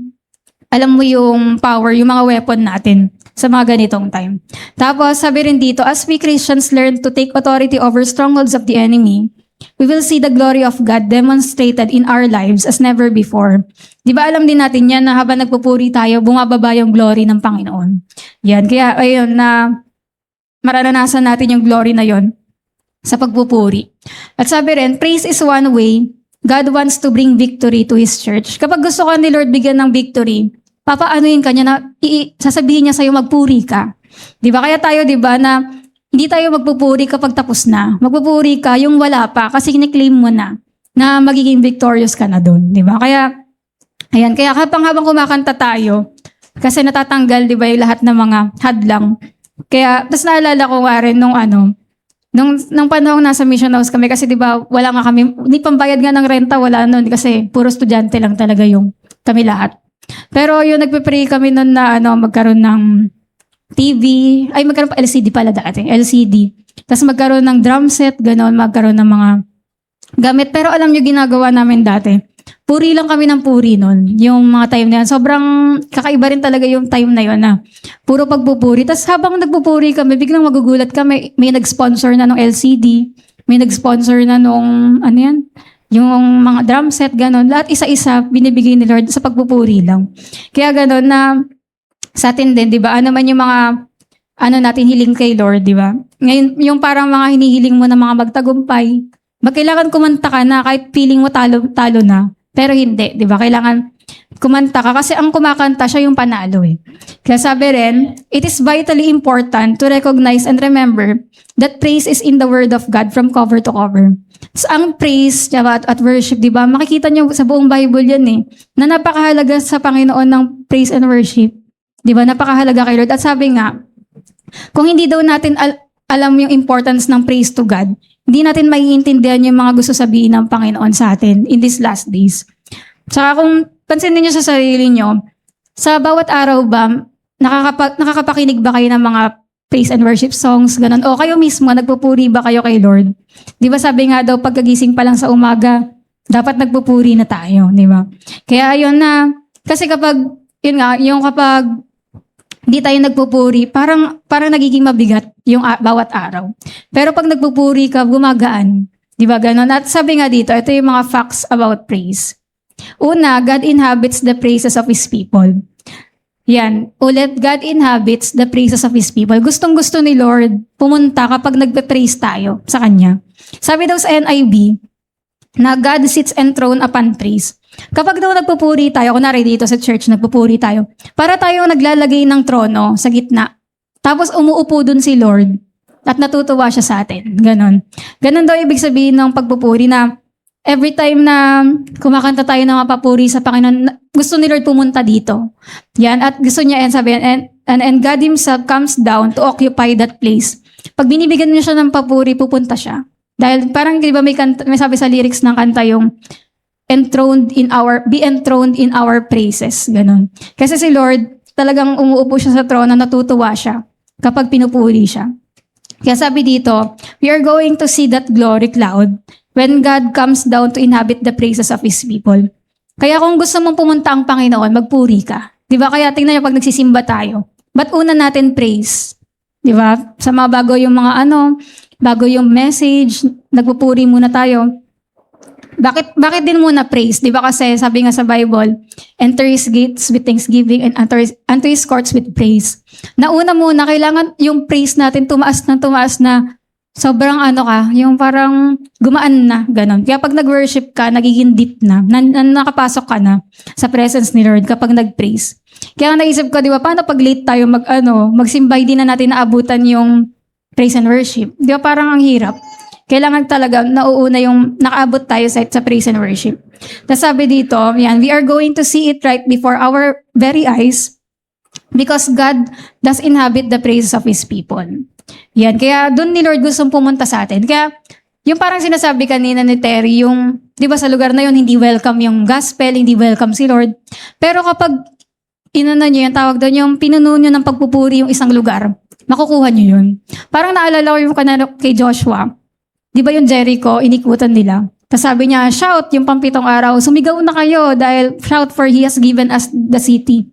alam mo yung power, yung mga weapon natin sa mga ganitong time. Tapos sabi rin dito, as we Christians learn to take authority over strongholds of the enemy, we will see the glory of God demonstrated in our lives as never before. Di ba alam din natin yan na habang nagpupuri tayo, bumababa yung glory ng Panginoon. Yan, kaya ayun na mararanasan natin yung glory na yon sa pagpupuri. At sabi rin, praise is one way God wants to bring victory to His church. Kapag gusto ka ni Lord bigyan ng victory, papaanuin ka niya na sasabihin niya sa'yo magpuri ka. Di ba? Kaya tayo, di ba, na hindi tayo magpupuri kapag tapos na. Magpupuri ka yung wala pa kasi kiniklaim mo na magiging victorious ka na doon. Di ba? Kaya, ayan, kaya habang kumakanta tayo, kasi natatanggal, di ba, yung lahat ng mga hadlang. Kaya, tapos naalala ko nga rin nung panahon nasa mission house kami, kasi di ba, wala nga kami, hindi pambayad nga ng renta, wala nun, kasi puro estudyante lang talaga yung kami lahat. Pero yung nagpe-pray kami nun na magkaroon ng TV, magkaroon pa LCD pala dati, LCD. Tapos magkaroon ng drum set, gano'n, magkaroon ng mga gamit. Pero alam nyo, ginagawa namin dati, puri lang kami ng puri nun, yung mga time na yun. Sobrang kakaiba rin talaga yung time na yun na puro pagpupuri. Tapos habang nagpupuri kami, biglang magugulat kami, may nag-sponsor na ng LCD, may nag-sponsor na nung, yung mga drum set, gano'n. Lahat isa-isa binibigay ni Lord sa pagpupuri lang. Kaya gano'n na sa atin din, di ba? Ano man yung mga, natin hiling kay Lord, di ba? Ngayon, yung parang mga hinihiling mo na mga magtagumpay, kailangan kumanta ka na kahit feeling mo talo na. Pero hindi, di ba? Kailangan kumanta ka kasi ang kumakanta siya yung panalo eh. Kaya sabi rin, it is vitally important to recognize and remember that praise is in the word of God from cover to cover. So, ang praise at worship, di ba? Makikita niyo sa buong Bible yan eh. Na napakahalaga sa Panginoon ng praise and worship. Di ba? Napakahalaga kay Lord. At sabi nga, kung hindi daw natin alam yung importance ng praise to God, hindi natin maiintindihan yung mga gusto sabihin ng Panginoon sa atin in these last days. Tsaka kung pansinin niyo sa sarili niyo, sa bawat araw ba, nakakapakinig ba kayo ng mga praise and worship songs, ganun? O kayo mismo, nagpupuri ba kayo kay Lord? Di ba sabi nga daw, pagkagising pa lang sa umaga, dapat nagpupuri na tayo, di ba? Kaya ayun na, kasi kapag hindi tayo nagpupuri, parang nagiging mabigat yung bawat araw. Pero pag nagpupuri ka, gumagaan. Di ba ganon? At sabi nga dito, ito yung mga facts about praise. Una, God inhabits the praises of His people. Yan. Ulit, God inhabits the praises of His people. Gustong-gusto ni Lord pumunta kapag nagpe-praise tayo sa Kanya. Sabi daw sa NIV, na God sits enthroned upon praise. Kapag daw nagpupuri tayo, kunwari dito sa church, nagpupuri tayo, para tayo naglalagay ng trono sa gitna. Tapos umuupo dun si Lord at natutuwa siya sa atin. Ganon. Ganon daw ibig sabihin ng pagpupuri na every time na kumakanta tayo ng mapapuri sa Panginoon, gusto ni Lord pumunta dito. Yan. At gusto niya, and God Himself comes down to occupy that place. Pag binibigyan niya siya ng papuri, pupunta siya. Dahil parang, di ba may sabi sa lyrics ng kanta yung, be enthroned in our praises. Ganon. Kasi si Lord, talagang umuupo siya sa trono, natutuwa siya kapag pinupuri siya. Kaya sabi dito, we are going to see that glory cloud when God comes down to inhabit the praises of His people. Kaya kung gusto mong pumunta ang Panginoon, magpuri ka. Di ba? Kaya tingnan niyo pag nagsisimba tayo. Ba't una natin praise? Di ba? Sa mga bago yung message, nagpupuri muna tayo. Bakit din muna praise? Di ba kasi sabi nga sa Bible, enter His gates with thanksgiving and enter His courts with praise. Nauna muna, kailangan yung praise natin tumaas na sobrang yung parang gumaan na, ganon. Kaya pag nag-worship ka, nagiging deep na nakapasok ka na sa presence ni Lord kapag nag-praise. Kaya naisip ko, di ba, paano pag late tayo magsimba, hindi na natin naabutan yung praise and worship. Di ba parang ang hirap? Kailangan talaga nauuna yung nakaabot tayo sa praise and worship. Tapos sabi dito, yan, we are going to see it right before our very eyes because God does inhabit the praises of His people. Yan, kaya doon ni Lord gustong pumunta sa atin. Kaya yung parang sinasabi kanina ni Terry, yung, di ba sa lugar na yun, hindi welcome yung gospel, hindi welcome si Lord. Pero kapag nyo yung tawag doon, yung pinuno nyo ng pagpupuri yung isang lugar, makukuha nyo yun. Parang naalala ko yung kay Joshua. Di ba yung Jericho, inikutan nila. Tapos sabi niya, shout yung pampitong araw, sumigaw na kayo dahil shout for He has given us the city.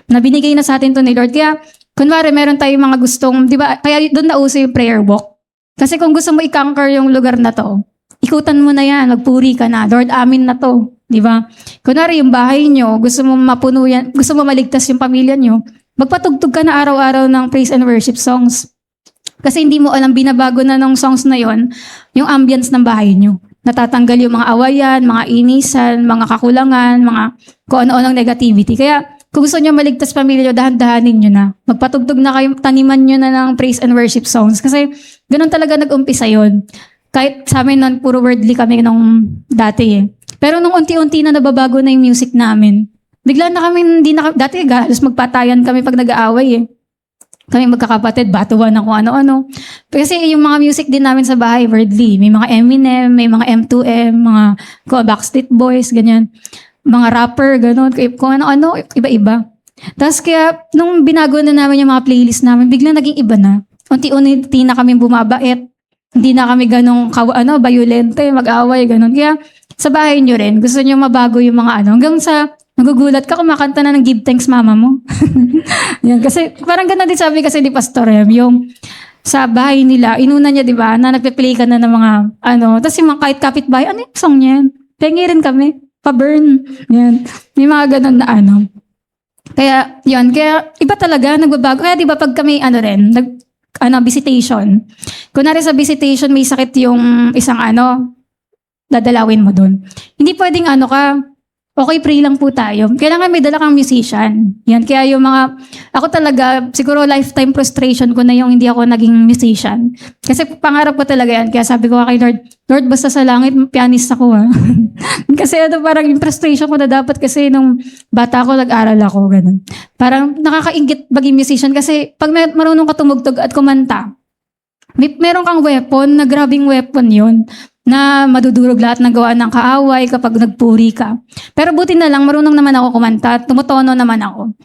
Na binigay na sa atin to ni Lord. Kaya, kunwari, meron tayong mga gustong, di ba, kaya doon nauso yung prayer walk. Kasi kung gusto mo i-conquer yung lugar na to, ikutan mo na yan, magpuri ka na, Lord, amin na to. Di ba? Kunwari, yung bahay nyo, gusto mo mapuno yan, gusto mo maligtas yung pamilya nyo, magpatugtog ka na araw-araw ng praise and worship songs. Kasi hindi mo alam, binabago na ng songs na yon yung ambience ng bahay nyo. Natatanggal yung mga awayan, mga inisan, mga kakulangan, mga kung ano-anong negativity. Kaya kung gusto nyo maligtas pamilya nyo, dahan-dahanin nyo na. Magpatugtog na kayo, taniman nyo na ng praise and worship songs. Kasi ganun talaga nag-umpisa yon. Kahit sa amin nun, puro worldly kami nung dati eh. Pero nung unti-unti na nababago na yung music namin, bigla na kami, dati halos magpatayan kami pag nag-aaway eh. Kami magkakapatid, batuan na kung ano-ano. Kasi yung mga music din namin sa bahay, worldly. May mga Eminem, may mga M2M, mga Backstreet Boys, ganyan. Mga rapper, gano'n. Kung ano-ano, iba-iba. Tapos kaya, nung binago na namin yung mga playlist namin, biglang naging iba na. Unti-unti na kami bumabait. Hindi na kami ganong, violente, mag-away, gano'n. Kaya, sa bahay nyo rin, gusto nyo mabago yung mga hanggang sa nagugulat ka, kumakanta na ng Give Thanks Mama mo. Yan, kasi parang ganda din sabi kasi ni Pastor Em, yung sa bahay nila, inuna niya, di ba, na nagpe-play ka na ng mga, tapos yung mga kahit kapitbahay, ano yung song niyan? Pengi rin kami, pa-burn. Yan. May mga ganun na Kaya, yun, kaya iba talaga, nagbabago. Kaya di ba pag kami, visitation. Kunwari sa visitation, may sakit yung isang dadalawin mo dun. Hindi pwedeng okay, pray lang po tayo. Kailangan may dala kang musician. Yan, kaya yung ako talaga, siguro lifetime frustration ko na yung hindi ako naging musician. Kasi pangarap ko talaga yan. Kaya sabi ko kay Lord, basta sa langit, pianist ako Kasi parang yung frustration ko na dapat kasi nung bata ako, nag-aral ako, ganun. Parang nakakaingit maging musician kasi pag marunong ka tumugtog at kumanta, meron kang weapon, na grabing weapon yun, na madudurog lahat ng gawa ng kaaway kapag nagpuri ka. Pero buti na lang, marunong naman ako kumanta, tumutono naman ako.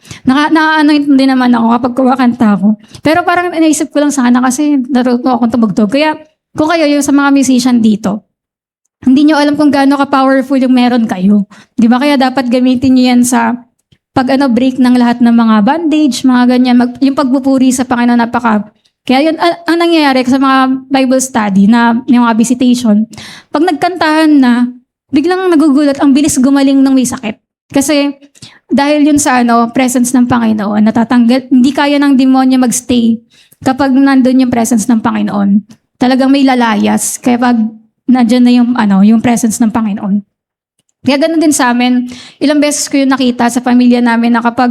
Din naman ako kapag kumakanta ako. Pero parang naisip ko lang sana kasi naruto akong tumugtog. Kaya kung kayo yung sa mga musician dito, hindi nyo alam kung gaano ka-powerful yung meron kayo. Di ba? Kaya dapat gamitin nyo yan sa break ng lahat ng mga bandage, mga ganyan, yung pagpupuri sa Panginoon kaya yun, ang nangyayari sa mga Bible study na yung mga visitation, pag nagkantahan na, biglang nagugulat, ang bilis gumaling ng may sakit. Kasi dahil yun sa presence ng Panginoon, natatanggal, hindi kaya ng demonyo magstay kapag nandun yung presence ng Panginoon. Talagang may lalayas kaya pag nandyan na yung presence ng Panginoon. Kaya ganun din sa amin, ilang beses ko yung nakita sa pamilya namin na kapag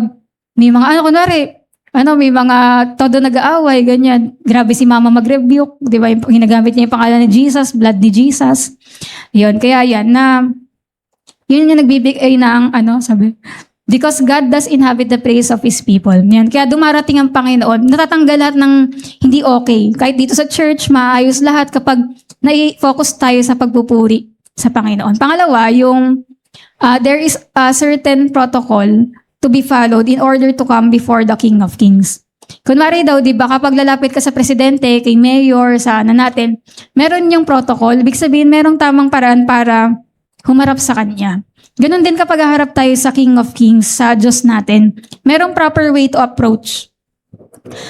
may mga may mga todo nag-aaway, ganyan. Grabe si mama mag-rebuke, di ba? Ginagamit niya yung pangalan ni Jesus, blood ni Jesus. Yun, kaya yun yung nagbibigay ng, because God does inhabit the praise of His people. Yan. Kaya dumarating ang Panginoon, natatanggal lahat ng hindi okay. Kahit dito sa church, maayos lahat kapag nai-focus tayo sa pagpupuri sa Panginoon. Pangalawa, there is a certain protocol to be followed in order to come before the King of Kings. Kunwari daw, di ba, kapag lalapit ka sa presidente, kay mayor, sa natin, meron yung protocol. Ibig sabihin, merong tamang paraan para humarap sa kanya. Ganon din kapag haharap tayo sa King of Kings, sa Diyos natin. Merong proper way to approach.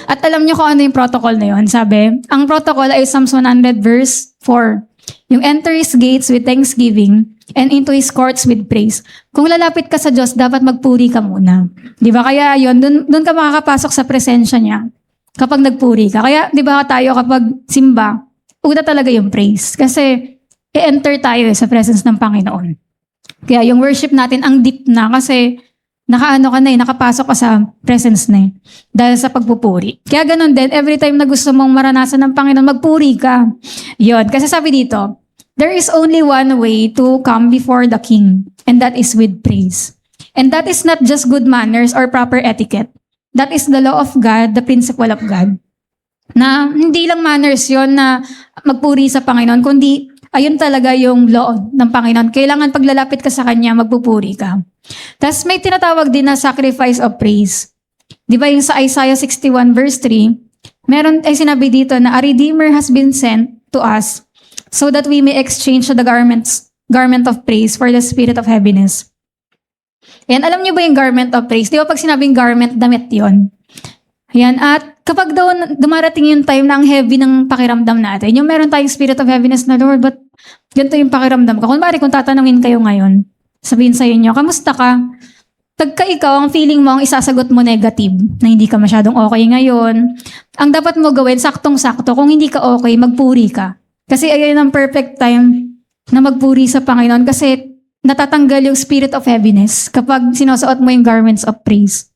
At alam niyo kung ano yung protocol na yun. Sabi, ang protocol ay Psalms 100 verse 4. Yung enter His gates with thanksgiving and into His courts with praise. Kung lalapit ka sa Diyos, dapat magpuri ka muna. Di ba? Kaya yun, dun ka makakapasok sa presensya niya kapag nagpuri ka. Kaya di ba tayo kapag simba, una talaga yung praise. Kasi i-enter tayo sa presence ng Panginoon. Kaya yung worship natin ang deep na kasi nakapasok ka sa presence na dahil sa pagpupuri. Kaya ganun din, every time na gusto mong maranasan ng Panginoon, magpuri ka. Yun, kasi sabi dito, there is only one way to come before the King, and that is with praise. And that is not just good manners or proper etiquette. That is the law of God, the principle of God. Na hindi lang manners yon na magpuri sa Panginoon, kundi ayun talaga yung law ng Panginoon. Kailangan paglalapit ka sa Kanya, magpupuri ka. Tapos may tinatawag din na sacrifice of praise. Di ba yung sa Isaiah 61 verse 3, meron ay sinabi dito na a Redeemer has been sent to us so that we may exchange the garment of praise for the spirit of heaviness. Yan, alam niyo ba yung garment of praise? Di ba pag sinabing garment, damit yon. Yan, at kapag daw dumarating yung time na ang heavy ng pakiramdam natin, yung meron tayong spirit of heaviness na, Lord, but ganito yung pakiramdam ko. Kung tatanungin kayo ngayon, sabihin sa inyo, kamusta ka? Tagka ikaw, ang feeling mo, ang isasagot mo negative, na hindi ka masyadong okay ngayon. Ang dapat mo gawin, saktong-sakto, kung hindi ka okay, magpuri ka. Kasi ayun ang perfect time na magpuri sa Panginoon kasi natatanggal yung spirit of heaviness kapag sinusuot mo yung garments of praise.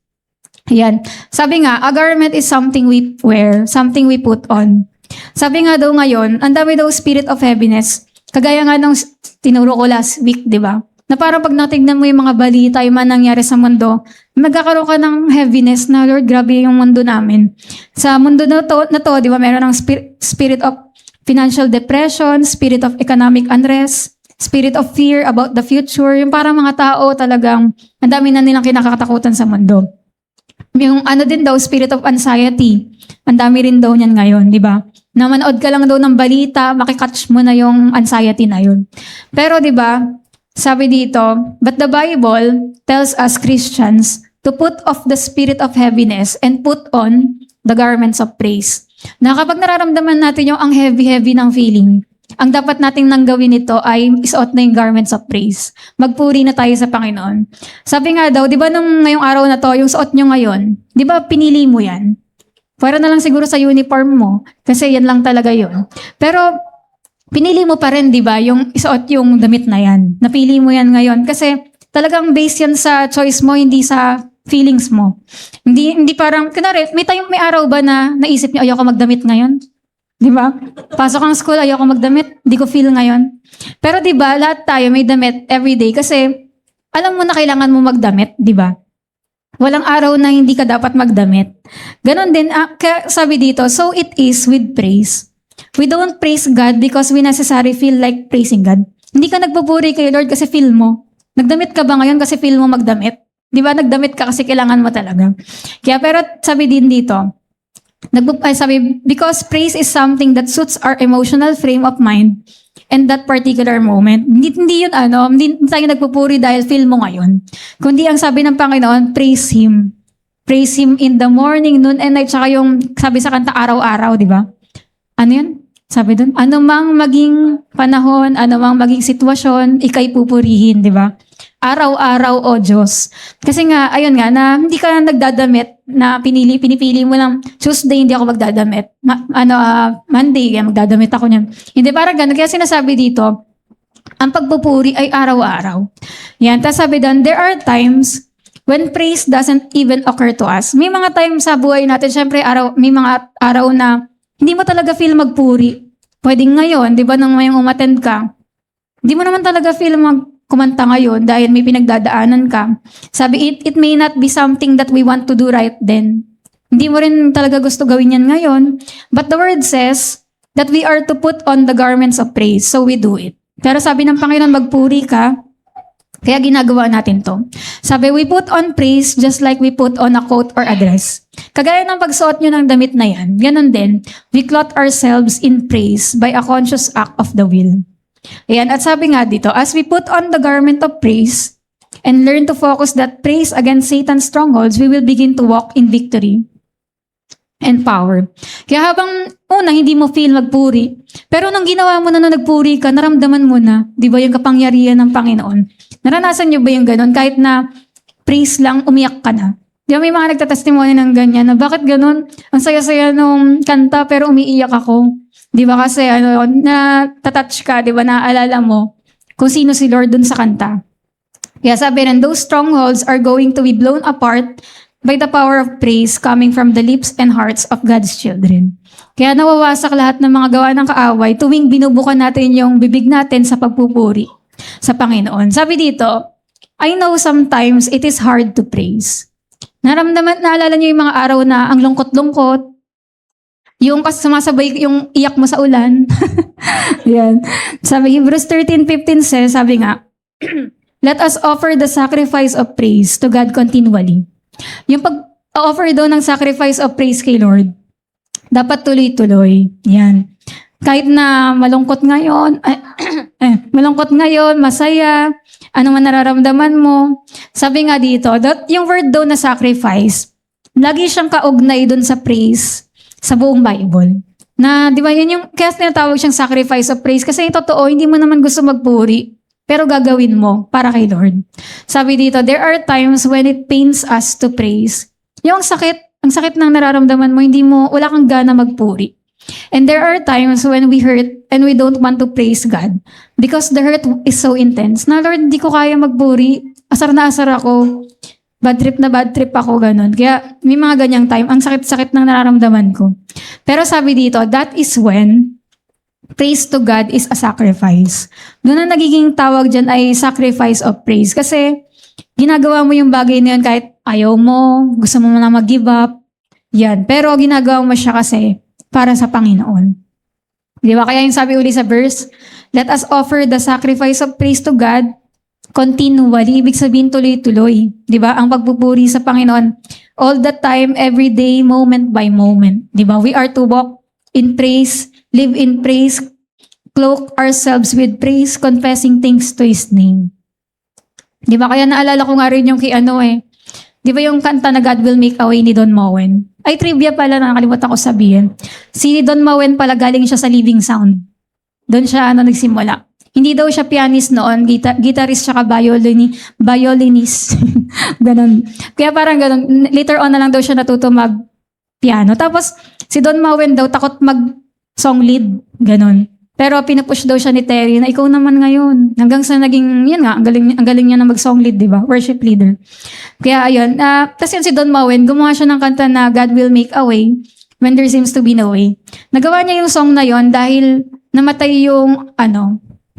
Ayan. Sabi nga, a garment is something we wear, something we put on. Sabi nga daw ngayon, ang dami daw spirit of heaviness. Kagaya nga nung tinuro ko last week, di ba? Na parang pag natignan mo yung mga balita, yung mga nangyari sa mundo, magkakaroon ka ng heaviness na, Lord, grabe yung mundo namin. Sa mundo na to di ba, meron ng spirit of financial depression, spirit of economic unrest, spirit of fear about the future. Yung parang mga tao talagang, ang dami na nilang kinakatakutan sa mundo. Yung din daw, spirit of anxiety. Ang dami rin daw niyan ngayon, di ba? Na manood ka lang daw ng balita, makikatch mo na yung anxiety na yun. Pero di ba, sabi dito, but the Bible tells us Christians to put off the spirit of heaviness and put on the garments of praise. Na kapag nararamdaman natin yung ang heavy-heavy ng feeling, ang dapat nating nang gawin nito ay isuot na yung garments of praise. Magpuri na tayo sa Panginoon. Sabi nga daw, di ba nung ngayong araw na to, yung suot nyo ngayon, di ba pinili mo yan? Para na lang siguro sa uniform mo, kasi yan lang talaga yun. Pero pinili mo pa rin, di ba, yung isuot yung damit na yan. Napili mo yan ngayon kasi talagang based yan sa choice mo, hindi sa feelings mo. Hindi parang, kunwari, may araw ba na naisip niyo, ayoko magdamit ngayon? Di ba? Pasok ang school, ayoko magdamit, di ko feel ngayon. Pero di ba, lahat tayo may damit everyday kasi alam mo na kailangan mo magdamit, di ba? Walang araw na hindi ka dapat magdamit. Ganon din, kaya sabi dito, so it is with praise. We don't praise God because we necessarily feel like praising God. Hindi ka nagpupuri kay Lord kasi feel mo. Nagdamit ka ba ngayon kasi feel mo magdamit? Di ba? Nagdamit ka kasi kailangan mo talaga. Kaya pero sabi din dito, sabi, because praise is something that suits our emotional frame of mind and that particular moment. Hindi yun hindi tayo nagpupuri dahil feel mo ngayon. Kundi ang sabi ng Panginoon, praise Him. Praise Him in the morning, noon, and night. Tsaka yung sabi sa kanta, araw-araw, di ba? Ano yun? Sabi doon, anumang maging panahon, anumang maging sitwasyon, ikay pupurihin, di ba? Araw-araw, o Diyos. Kasi nga, ayun nga, na hindi ka nagdadamit, na pinipili mo lang, Tuesday, hindi ako magdadamit. Monday, magdadamit ako niyan. Hindi, parang ganun. Kaya sinasabi dito, ang pagpupuri ay araw-araw. Yan. Tapos sabi doon, there are times when praise doesn't even occur to us. May mga times sa buhay natin, syempre, may mga araw na hindi mo talaga feel magpuri. Pwedeng ngayon, di ba, nang may umattend ka, hindi mo naman talaga feel kumanta ngayon dahil may pinagdadaanan ka. Sabi, it may not be something that we want to do right then. Hindi mo rin talaga gusto gawin yan ngayon. But the word says that we are to put on the garments of praise. So we do it. Pero sabi ng Panginoon, magpuri ka. Kaya ginagawa natin to. Sabi, we put on praise just like we put on a coat or a dress. Kagaya ng pagsuot nyo ng damit na yan, ganun din, we clothe ourselves in praise by a conscious act of the will. Ayan, at sabi nga dito, as we put on the garment of praise and learn to focus that praise against Satan's strongholds, we will begin to walk in victory and power. Kaya habang una, hindi mo feel magpuri, pero nang ginawa mo na nagpuri ka, naramdaman mo na, di ba, yung kapangyarihan ng Panginoon. Naranasan nyo ba yung ganun? Kahit na praise lang, umiyak ka na. Di ba, may mga nagtatestimony ng ganyan, na bakit ganun? Ang saya-saya nung kanta, pero umiiyak ako. Di ba kasi na-touch ka, di ba, naaalala mo kung sino si Lord dun sa kanta. Kaya sabi rin, those strongholds are going to be blown apart by the power of praise coming from the lips and hearts of God's children. Kaya nawawasak lahat ng mga gawa ng kaaway tuwing binubukan natin yung bibig natin sa pagpupuri sa Panginoon. Sabi dito, I know sometimes it is hard to praise. Naalala niyo yung mga araw na ang lungkot-lungkot, yung sumasabay yung iyak mo sa ulan. Yan. Sabi, Hebrews 13:15 says, sabi nga, let us offer the sacrifice of praise to God continually. Yung pag-offer daw ng sacrifice of praise kay Lord, dapat tuloy-tuloy. Yan. Kahit na malungkot ngayon, masaya, ano man nararamdaman mo. Sabi nga dito, that yung word daw na sacrifice, lagi siyang kaugnay dun sa praise sa buong Bible. Na, di ba, yun yung, kaya tinatawag siyang sacrifice of praise. Kasi yung totoo, hindi mo naman gusto magpuri, pero gagawin mo para kay Lord. Sabi dito, there are times when it pains us to praise. Yung ang sakit ng nararamdaman mo, wala kang gana magpuri. And there are times when we hurt and we don't want to praise God because the hurt is so intense. Na, Lord, hindi ko kaya magpuri. Asar na asar ako. Bad trip ako, ganun. Kaya may mga ganyang time, ang sakit-sakit ng nararamdaman ko. Pero sabi dito, that is when praise to God is a sacrifice. Doon na nagiging tawag dyan ay sacrifice of praise. Kasi ginagawa mo yung bagay na yun kahit ayaw mo, gusto mo na mag-give up. Yan. Pero ginagawa mo siya kasi para sa Panginoon. Di ba? Kaya yung sabi uli sa verse, let us offer the sacrifice of praise to God continually. Ibig sabihin tuloy-tuloy. Di ba? Ang pagpupuri sa Panginoon. All the time, every day, moment by moment. Di ba? We are to walk in praise, live in praise, cloak ourselves with praise, confessing things to His name. Di ba? Kaya naalala ko nga rin yung di ba yung kanta na God Will Make a Way ni Don Moen? Ay, trivia pala, nakalimutan ko sabihin. Si Don Moen pala, galing siya sa Living Sound. Doon siya nagsimula. Hindi daw siya pianist noon, guitarist siya violinist. Ganon. Kaya parang ganon. Later on na lang daw siya natuto mag-piano. Tapos, si Don Moen daw takot mag-song lead. Ganon. Pero pinupush daw siya ni Terry na ikaw naman ngayon. Hanggang sa naging, yun nga, ang galing niya na mag-song lead, di ba? Worship leader. Kaya ayun. Tapos yun si Don Moen, gumawa siya ng kanta na God Will Make a Way when there seems to be no way. Nagawa niya yung song na yon dahil namatay yung,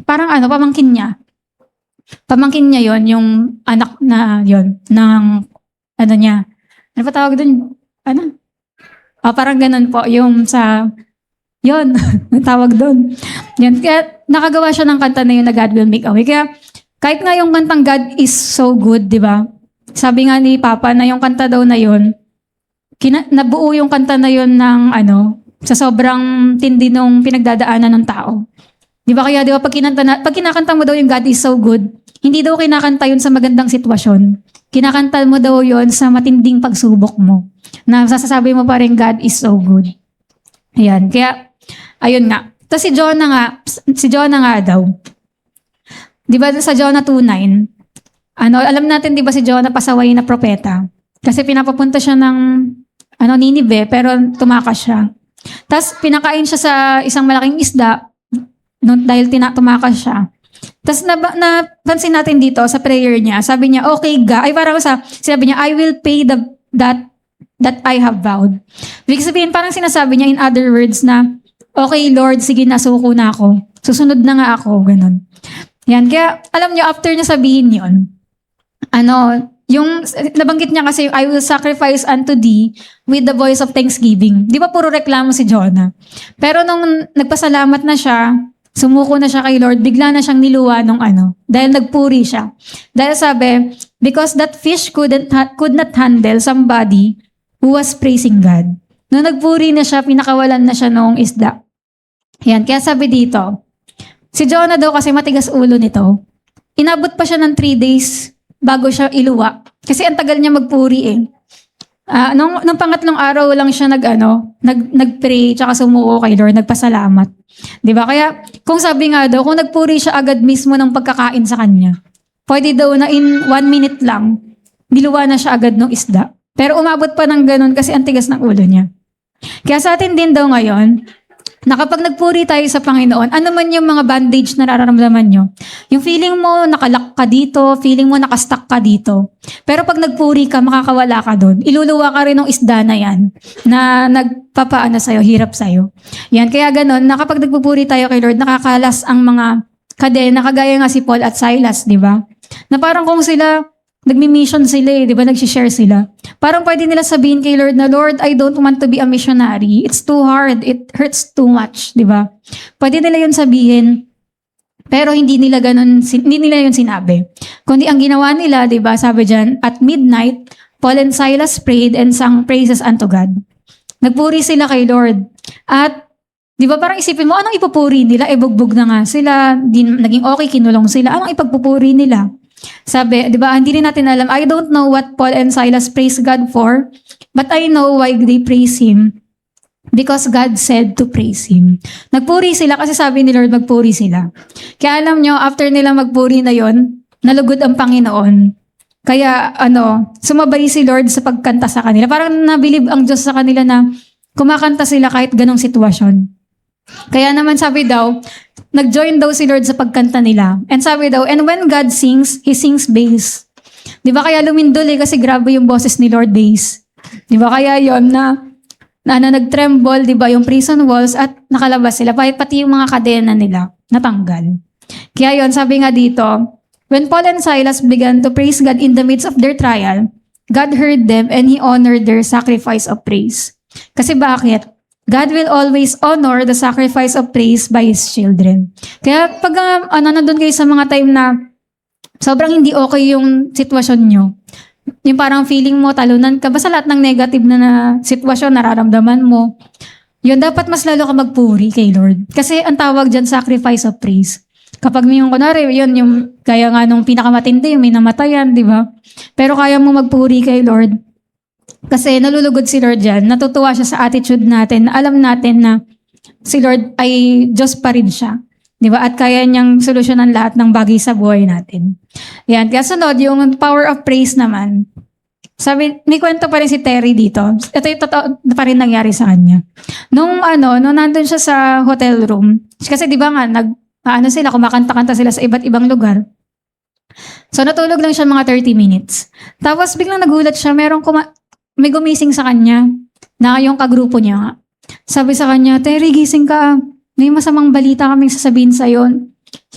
pamangkin niya. Pamangkin niya yon yung anak na yon ng, niya. Ano pa tawag doon? Parang ganun po, yung sa, yon, tawag doon. Yan. Kaya nakagawa siya ng kanta na yun na God Will Make a Way. Kaya kahit nga yung kantang God is so good, di ba? Sabi nga ni Papa na yung kanta daw na yun, nabuo yung kanta na yun ng sa sobrang tindi nung pinagdadaanan ng tao. Di ba kaya, di ba, pag kinakanta mo daw yung God is so good, hindi daw kinakanta yun sa magandang sitwasyon. Kinakanta mo daw yun sa matinding pagsubok mo. Na sasasabi mo pa rin, God is so good. Ayan, kaya, ayun nga. Tapos si Jonah nga daw. Di ba sa Jonah 2:9, alam natin di ba si Jonah pasaway na propeta? Kasi pinapapunta siya ng Ninive, pero tumakas siya. Tapos pinakain siya sa isang malaking isda, dahil tumakas siya. Tapos napansin natin dito sa prayer niya, sabi niya, okay God, sinabi niya, I will pay that I have vowed. Ibig sabihin, parang sinasabi niya in other words na, okay Lord, sige na, suko na ako. Susunod na nga ako, ganun. Yan, kaya alam niyo, after niya sabihin yun, yung nabanggit niya kasi, I will sacrifice unto thee with the voice of thanksgiving. Di ba puro reklamo si Jonah? Pero nung nagpasalamat na siya, sumuko na siya kay Lord, bigla na siyang niluwa nung dahil nagpuri siya. Dahil sabi, because that fish could not handle somebody who was praising God. Nung nagpuri na siya, pinakawalan na siya nung isda. Yan, kaya sabi dito, si Jonah daw kasi matigas ulo nito. Inabot pa siya ng 3 days bago siya iluwa. Kasi ang tagal niya magpuri eh. Nung pangatlong araw lang siya nag-pray tsaka sumuko kay Lord, nagpasalamat. 'Di ba? Kaya kung sabi nga daw, kung nagpuri siya agad mismo ng pagkakain sa kanya, pwede daw na in 1 minute lang, niluwa na siya agad ng isda. Pero umabot pa ng ganun kasi ang tigas ng ulo niya. Kaya sa atin din daw ngayon, na kapag nagpuri tayo sa Panginoon, ano man yung mga bandage na nararamdaman nyo, yung feeling mo nakalak ka dito, feeling mo nakastuck ka dito. Pero pag nagpuri ka, makakawala ka doon. Iluluwa ka rin ng isda na yan, na nagpapaana sa'yo, hirap sa'yo. Yan, kaya ganun, na kapag nagpupuri tayo kay Lord, nakakalas ang mga kadena, kagaya nga si Paul at Silas, di ba? Na parang kung sila, nagmi-mission sila di ba? Nag-share sila. Parang pwede nila sabihin kay Lord na, Lord, I don't want to be a missionary. It's too hard. It hurts too much, di ba? Pwede nila yun sabihin, pero hindi nila yun sinabi. Kundi ang ginawa nila, di ba, sabi dyan, at midnight, Paul and Silas prayed and sang praises unto God. Nagpuri sila kay Lord. At, di ba, parang isipin mo, anong ipupuri nila? Bugbog na nga sila, naging okay, kinulong sila. Anong ipagpupuri nila? Sabi, di ba, hindi rin natin alam, I don't know what Paul and Silas praise God for, but I know why they praise Him. Because God said to praise Him. Nagpuri sila kasi sabi ni Lord, magpuri sila. Kaya alam nyo, after nila magpuri na yon, nalugod ang Panginoon. Kaya, sumabay si Lord sa pagkanta sa kanila. Parang nabilib ang Diyos sa kanila na kumakanta sila kahit ganong sitwasyon. Kaya naman sabi daw, nag-join daw si Lord sa pagkanta nila. And sabi daw, and when God sings, He sings bass. Di ba kaya lumindol kasi grabe yung boses ni Lord bass. Di ba kaya yon na nag-tremble, di ba, yung prison walls at nakalabas sila. Pati yung mga kadena nila natanggal. Kaya yon sabi nga dito, when Paul and Silas began to praise God in the midst of their trial, God heard them and He honored their sacrifice of praise. Kasi bakit? God will always honor the sacrifice of praise by His children. Kaya pag nandun kayo sa mga time na sobrang hindi okay yung sitwasyon nyo, yung parang feeling mo, talunan ka, basta lahat ng negative na sitwasyon, nararamdaman mo, yun, dapat mas lalo ka magpuri kay Lord. Kasi ang tawag dyan, sacrifice of praise. Kapag may yung kunwari, yun, yung kaya nga nung pinakamatindi, yung may namatayan, di ba? Pero kaya mo magpuri kay Lord. Kasi nalulugod si Lord dyan, natutuwa siya sa attitude natin, na alam natin na si Lord ay Diyos pa rin siya. Di ba? At kaya niyang solusyonan lahat ng bagay sa buhay natin. Yan. Kaya sunod, yung power of praise naman. Sabi, may kwento pa rin si Terry dito. Ito yung totoo na pa rin nangyari sa kanya. Nung nandun siya sa hotel room, kasi di ba nga, sila, kumakanta-kanta sila sa iba't ibang lugar. So natulog lang siya mga 30 minutes. Tapos biglang nagulat siya, may gumising sa kanya na yung kagrupo niya. Sabi sa kanya, Terry, gising ka. May masamang balita kaming sasabihin sa'yo.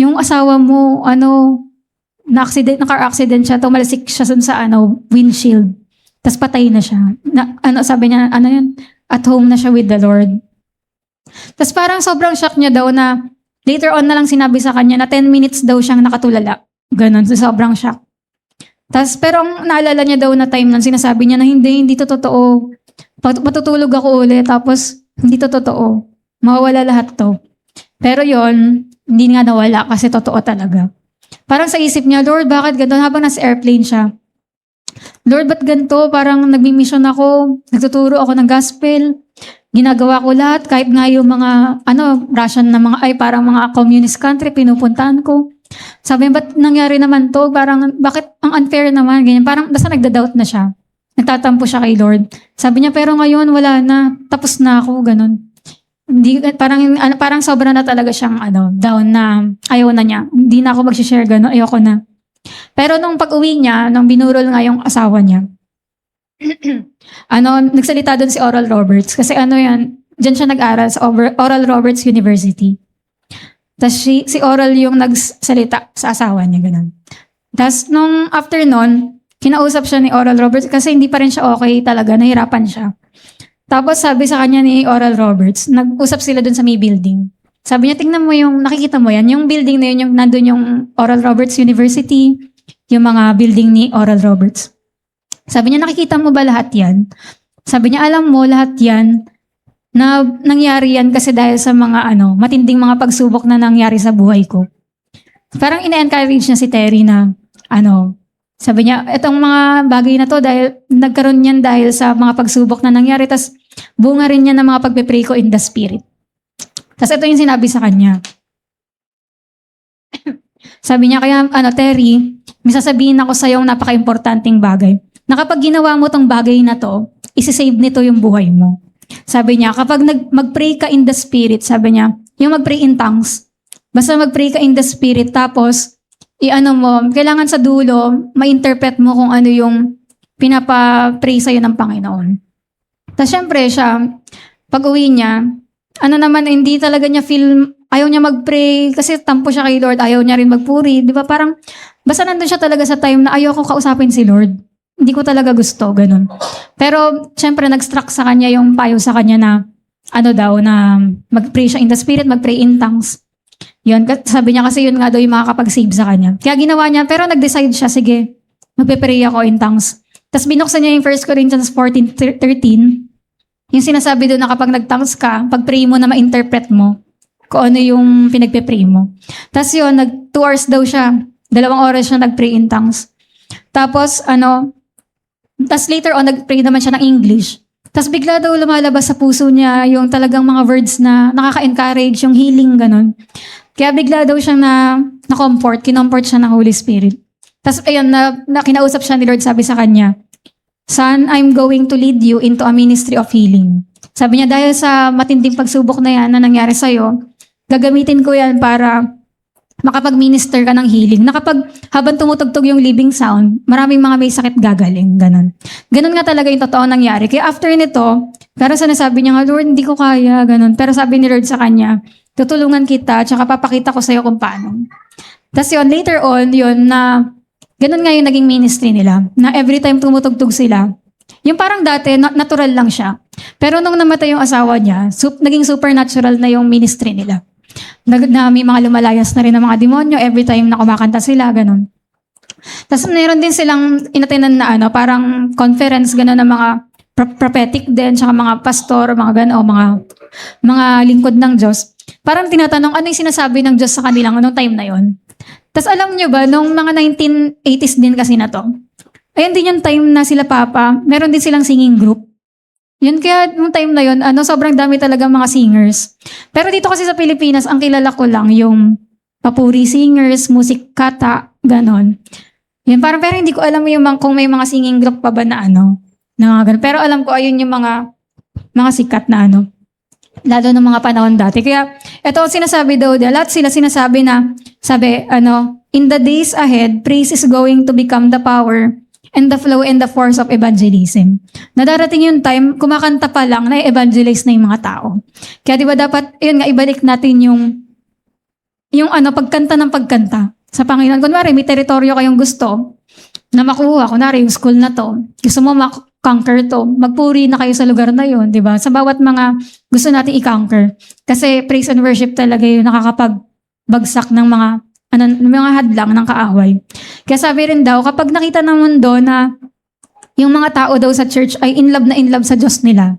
Yung asawa mo, car accident siya, tumalasik siya sa windshield. Tapos patay na siya. Sabi niya, yun? At home na siya with the Lord. Tapos parang sobrang shock niya daw na later on na lang sinabi sa kanya na 10 minutes daw siyang nakatulala. Ganon, so sobrang shock. Tapos, pero ang naalala niya daw na time nun, sinasabi niya na hindi to totoo. Matutulog ako ulit, tapos hindi to totoo. Mawawala lahat to. Pero yon, hindi nga nawala kasi totoo talaga. Parang sa isip niya, Lord, bakit ganito? Habang nasa airplane siya, Lord, ba't ganito? Parang nagmi-mission ako, nagtuturo ako ng gospel, ginagawa ko lahat, kahit nga yung mga, Russian na mga, parang mga communist country, pinupuntahan ko. Sabi niya, ba't nangyari naman to? Parang, bakit ang unfair naman? Ganyan. Parang, basta nagda-doubt na siya. Nagtatampo siya kay Lord. Sabi niya, pero ngayon, wala na. Tapos na ako, ganun. Hindi, parang sobra na talaga siyang, down na, ayaw na niya. Hindi na ako mag-share ganun, ayoko na. Pero nung pag-uwi niya, nung binurol nga yung asawa niya, nagsalita doon si Oral Roberts. Kasi dyan siya nag-aral sa Oral Roberts University. Tapos si Oral yung nagsalita sa asawa niya, ganun. Tapos nung after nun, kinausap siya ni Oral Roberts kasi hindi pa rin siya okay talaga, nahirapan siya. Tapos sabi sa kanya ni Oral Roberts, nag-usap sila doon sa may building. Sabi niya, tingnan mo nakikita mo yan, yung building na yun, nandun yung Oral Roberts University, yung mga building ni Oral Roberts. Sabi niya, nakikita mo ba lahat yan? Sabi niya, alam mo, lahat yan, na nangyari yan kasi dahil sa mga matinding mga pagsubok na nangyari sa buhay ko. Parang ina-encourage niya si Terry na, sabi niya, itong mga bagay na to, dahil nagkaroon yan dahil sa mga pagsubok na nangyari, tas bunga rin yan ng mga pagpe-pray ko in the spirit. Tas ito yung sinabi sa kanya. Sabi niya, kaya Terry, may sasabihin ako sa yung napaka-importanting bagay. Na kapag ginawa mo tong bagay na to, isi-save nito yung buhay mo. Sabi niya, kapag mag-pray ka in the spirit, sabi niya, yung mag-pray in tongues, basta mag-pray ka in the spirit, tapos, kailangan sa dulo, ma-interpret mo kung ano yung pinapa-pray sa'yo ng Panginoon. Tapos syempre siya, pag-uwi niya, hindi talaga niya feel, ayaw niya mag-pray, kasi tampo siya kay Lord, ayaw niya rin magpuri, di ba? Parang, basta nandun siya talaga sa time na ayaw ko kausapin si Lord. Hindi ko talaga gusto, ganun. Pero, syempre, nag-struck sa kanya yung payo sa kanya na, na mag-pray siya in the spirit, mag-pray in tongues. Yun, sabi niya kasi yun nga daw yung makakapag-save sa kanya. Kaya ginawa niya, pero nag-decide siya, sige, magpe-pray ako in tongues. Tapos binuksan niya yung 1 Corinthians 14:13, yung sinasabi doon na kapag nag-tongues ka, pag-pray mo na ma-interpret mo kung ano yung pinagpe-pray mo. Tapos yun, 2 hours daw siya, 2 oras siya nag-pray in tongues. Tapos tapos later on, nag-pray naman siya ng English. Tapos bigla daw lumalabas sa puso niya yung talagang mga words na nakaka-encourage, yung healing, ganun. Kaya bigla daw siyang na-comfort, kinomport siya ng Holy Spirit. Tapos ayun, na kinausap siya ni Lord, sabi sa kanya, Son, I'm going to lead you into a ministry of healing. Sabi niya, dahil sa matinding pagsubok na yan na nangyari sa'yo, gagamitin ko yan para makapag-minister ka ng healing. Na kapag habang tumutugtog yung living sound, maraming mga may sakit gagaling. Ganon. Ganon nga talaga yung totoo nangyari. Kaya after nito, pero sinasabi niya nga, Lord, hindi ko kaya. Ganon. Pero sabi ni Lord sa kanya, tutulungan kita, tsaka papakita ko sa'yo kung paano. Tapos yun, later on, yun na, ganon nga yung naging ministry nila. Na every time tumutugtog sila, yung parang dati, natural lang siya. Pero nung namatay yung asawa niya, naging supernatural na yung ministry nila. Na may mga lumalayas na rin ng mga demonyo every time na kumakanta sila, ganun. Tapos mayroon din silang inatinan na parang conference, ganun, ng mga prophetic din, tsaka mga pastor, mga gano'n, mga lingkod ng Diyos. Parang tinatanong, ano yung sinasabi ng Diyos sa kanilang anong time na yon. Tapos alam nyo ba, nung mga 1980s din kasi na to, ayun din yung time na sila Papa, meron din silang singing group. Yun, kaya nung time na yun, sobrang dami talaga mga singers. Pero dito kasi sa Pilipinas, ang kilala ko lang yung papuri singers, musik kata, ganon. Yun, parang pero hindi ko alam yung kung may mga singing group pa ba na na ganon. Pero alam ko, ayun yung mga sikat na lalo ng mga panahon dati. Kaya, ito sinasabi daw, lahat sila sinasabi na, sabi, in the days ahead, praise is going to become the power and the flow and the force of evangelism. Nadarating yung time, kumakanta pa lang, na-evangelize na yung mga tao. Kaya di ba dapat, yun nga, ibalik natin yung pagkanta ng pagkanta sa Panginoon. Kunwari, may teritoryo kayong gusto na makuha. Kunwari, yung school na to. Gusto mo conquer to. Magpuri na kayo sa lugar na yun, di ba? Sa bawat mga gusto natin i-conquer. Kasi praise and worship talaga yung nakakapagbagsak ng mga hadlang ng kaaway. Kaya sabi rin daw, kapag nakita ng mundo na yung mga tao daw sa church ay in love sa Diyos nila,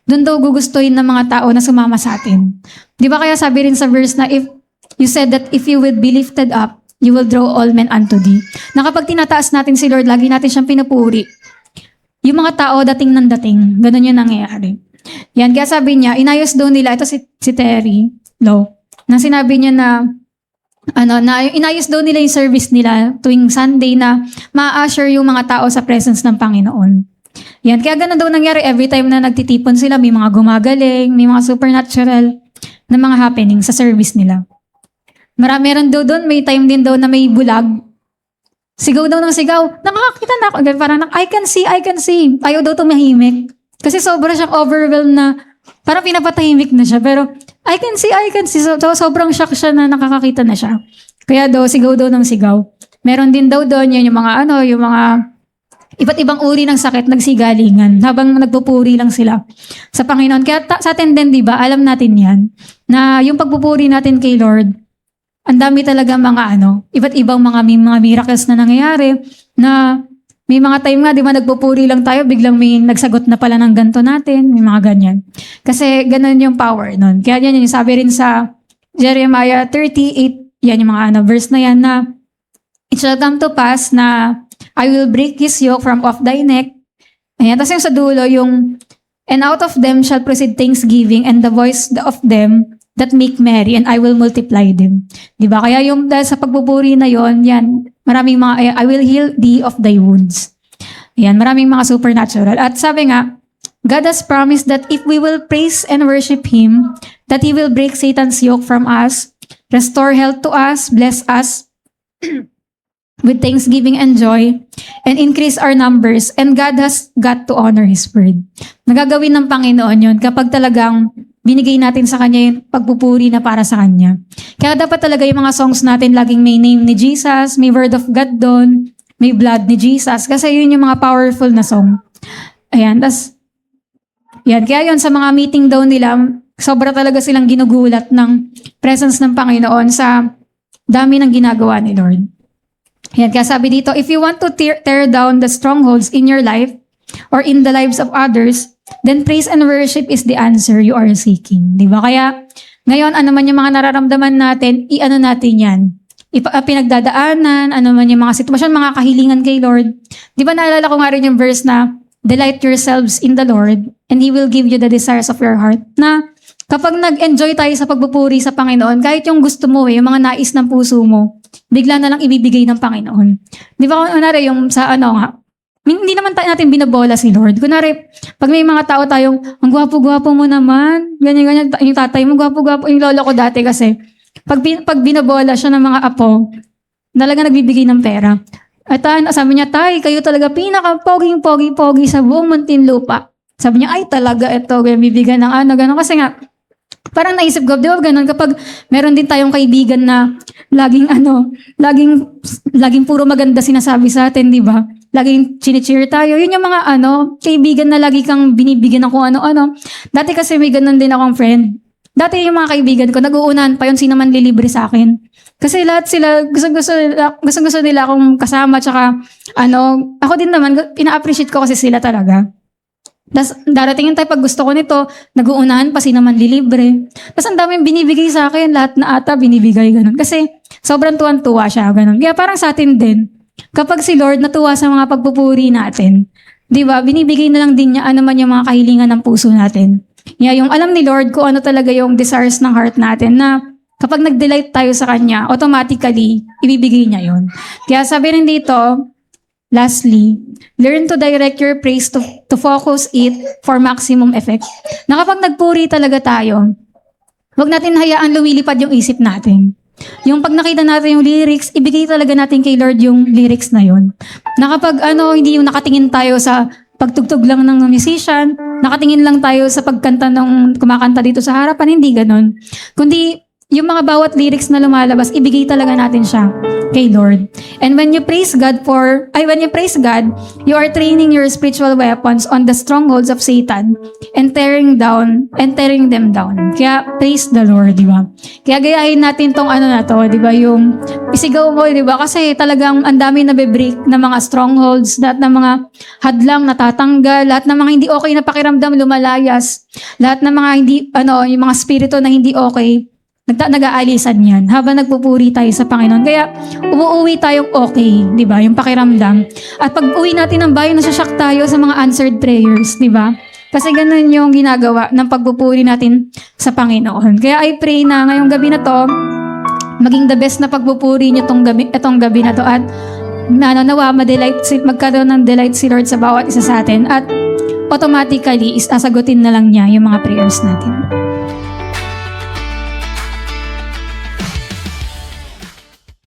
doon daw gugustuhin ng mga tao na sumama sa atin. Di ba kaya sabi rin sa verse na if You said that if you would be lifted up, you will draw all men unto thee. Na kapag tinataas natin si Lord, lagi natin siyang pinupuri. Yung mga tao dating ng dating, ganun yung nangyayari. Yan, kaya sabi niya, inayos daw nila, ito si Terry Low, na sinabi niya na inayos daw nila yung service nila tuwing Sunday na ma-assure yung mga tao sa presence ng Panginoon. Yan, kaya ganun daw nangyari every time na nagtitipon sila, may mga gumagaling, may mga supernatural na mga happening sa service nila. Meron daw doon, may time din daw na may bulag. Sigaw daw ng sigaw, nakakakita na ako. Parang, I can see. Ayaw daw tumahimik. Kasi sobra siyang overwhelmed na, parang pinapatahimik na siya. Pero, I can see. So, sobrang shock siya na nakakakita na siya. Kaya daw, sigaw daw ng sigaw. Meron din daw doon, yung mga iba't ibang uri ng sakit nagsigalingan habang nagpupuri lang sila sa Panginoon. Kaya sa atin din, di ba, alam natin yan, na yung pagpupuri natin kay Lord, ang dami talaga mga iba't ibang mga miracles na nangyayari, na may mga time nga, di ba, nagpupuri lang tayo, biglang may nagsagot na pala ng ganto natin, may mga ganyan. Kasi ganun yung power nun. Kaya yan yung sabi rin sa Jeremiah 38, yan yung mga verse na yan, na it shall come to pass na I will break his yoke from off thy neck. Ayan, tapos yung sa dulo, yung and out of them shall proceed thanksgiving and the voice of them that make merry, and I will multiply them. Diba? Kaya yung dahil sa pagpupuri na yon, yan, maraming mga, I will heal thee of thy wounds. Yan, maraming mga supernatural. At sabi nga, God has promised that if we will praise and worship Him, that He will break Satan's yoke from us, restore health to us, bless us with thanksgiving and joy, and increase our numbers, and God has got to honor His word. Nagagawin ng Panginoon yun kapag talagang binigay natin sa Kanya yung pagpupuri na para sa Kanya. Kaya dapat talaga yung mga songs natin laging may name ni Jesus, may word of God doon, may blood ni Jesus, kasi yun yung mga powerful na song. Ayan, kaya yun sa mga meeting daw nila, sobra talaga silang ginugulat ng presence ng Panginoon sa dami ng ginagawa ni Lord. Ayan, kaya sabi dito, if you want to tear down the strongholds in your life or in the lives of others, then praise and worship is the answer you are seeking. Diba? Kaya ngayon, ano man yung mga nararamdaman natin, natin yan. Pinagdadaanan, ano man yung mga sitwasyon, mga kahilingan kay Lord. Diba naalala ko nga rin yung verse na, delight yourselves in the Lord and He will give you the desires of your heart. Na kapag nag-enjoy tayo sa pagpupuri sa Panginoon, kahit yung gusto mo, yung mga nais ng puso mo, bigla na lang ibibigay ng Panginoon. Di ba, kunwari, yung sa hindi naman natin binabola si Lord. Kunwari, pag may mga tao tayong, ang gwapo-gwapo mo naman, ganyan-ganyan, yung tatay mo, gwapo-gwapo, yung lolo ko dati kasi, pag binabola siya ng mga apo, talaga nagbibigay ng pera. At sabi niya, tay, kayo talaga pinaka-pogi-pogi sa buong Muntinlupa. Sabi niya, ay talaga, ito, bibigyan ng gano'n. Kasi nga, parang naisip ko, di ba ganun, kapag meron din tayong kaibigan na laging puro maganda sinasabi sa atin, di ba? Laging chine-cheer tayo. Yun yung mga kaibigan na lagi kang binibigyan ng kung ano-ano. Dati kasi may ganun din akong friend. Dati yung mga kaibigan ko, nag-uunahan pa yun sino man lilibre sa akin. Kasi lahat sila, gusto nila akong kasama, tsaka ako din naman, ina-appreciate ko kasi sila talaga. Tapos daratingin tayo pag gusto ko nito, nag-uunahan pa sino man lilibre. Tapos ang daming binibigay sa akin, lahat na ata binibigay, ganun. Kasi sobrang tuwan-tuwa siya, ganun. Kaya parang sa atin din, kapag si Lord natuwa sa mga pagpupuri natin, di ba, binibigay na lang din niya ano man yung mga kahilingan ng puso natin. Yung alam ni Lord kung ano talaga yung desires ng heart natin, na kapag nag-delight tayo sa Kanya, automatically, ibibigay niya yon. Kaya sabi rin dito, lastly, learn to direct your praise to focus it for maximum effect. Na kapag nagpuri talaga tayo, huwag natin hayaan lumilipad yung isip natin. Yung pag nakita natin yung lyrics, ibigay talaga natin kay Lord yung lyrics na yun. Na kapag hindi yung nakatingin tayo sa pagtugtog lang ng musician, nakatingin lang tayo sa pagkanta ng kumakanta dito sa harapan, hindi ganun. Kundi yung mga bawat lyrics na lumalabas, ibigay talaga natin siya kay Lord. And when you praise God, you are training your spiritual weapons on the strongholds of Satan and tearing them down. Kaya praise the Lord, di ba? Kaya gayahin natin tong na to, di ba? Yung isigaw mo, di ba? Kasi talagang ang dami na-break na mga strongholds, lahat ng mga hadlang natatanggal, lahat ng mga hindi okay na pakiramdam lumalayas, lahat ng mga hindi, yung mga spirito na hindi okay, nag-aalisan yan habang nagpupuri tayo sa Panginoon. Kaya umuwi tayong okay, di ba? Yung pakiramdam. At pag uwi natin ng bahay, nasashock tayo sa mga answered prayers, di ba? Kasi ganun yung ginagawa ng pagpupuri natin sa Panginoon. Kaya I pray na ngayong gabi na to, maging the best na pagpupuri niyo itong gabi na to. At nawa magkaroon ng delight si Lord sa bawat isa sa atin. At automatically, sasagutin na lang niya yung mga prayers natin.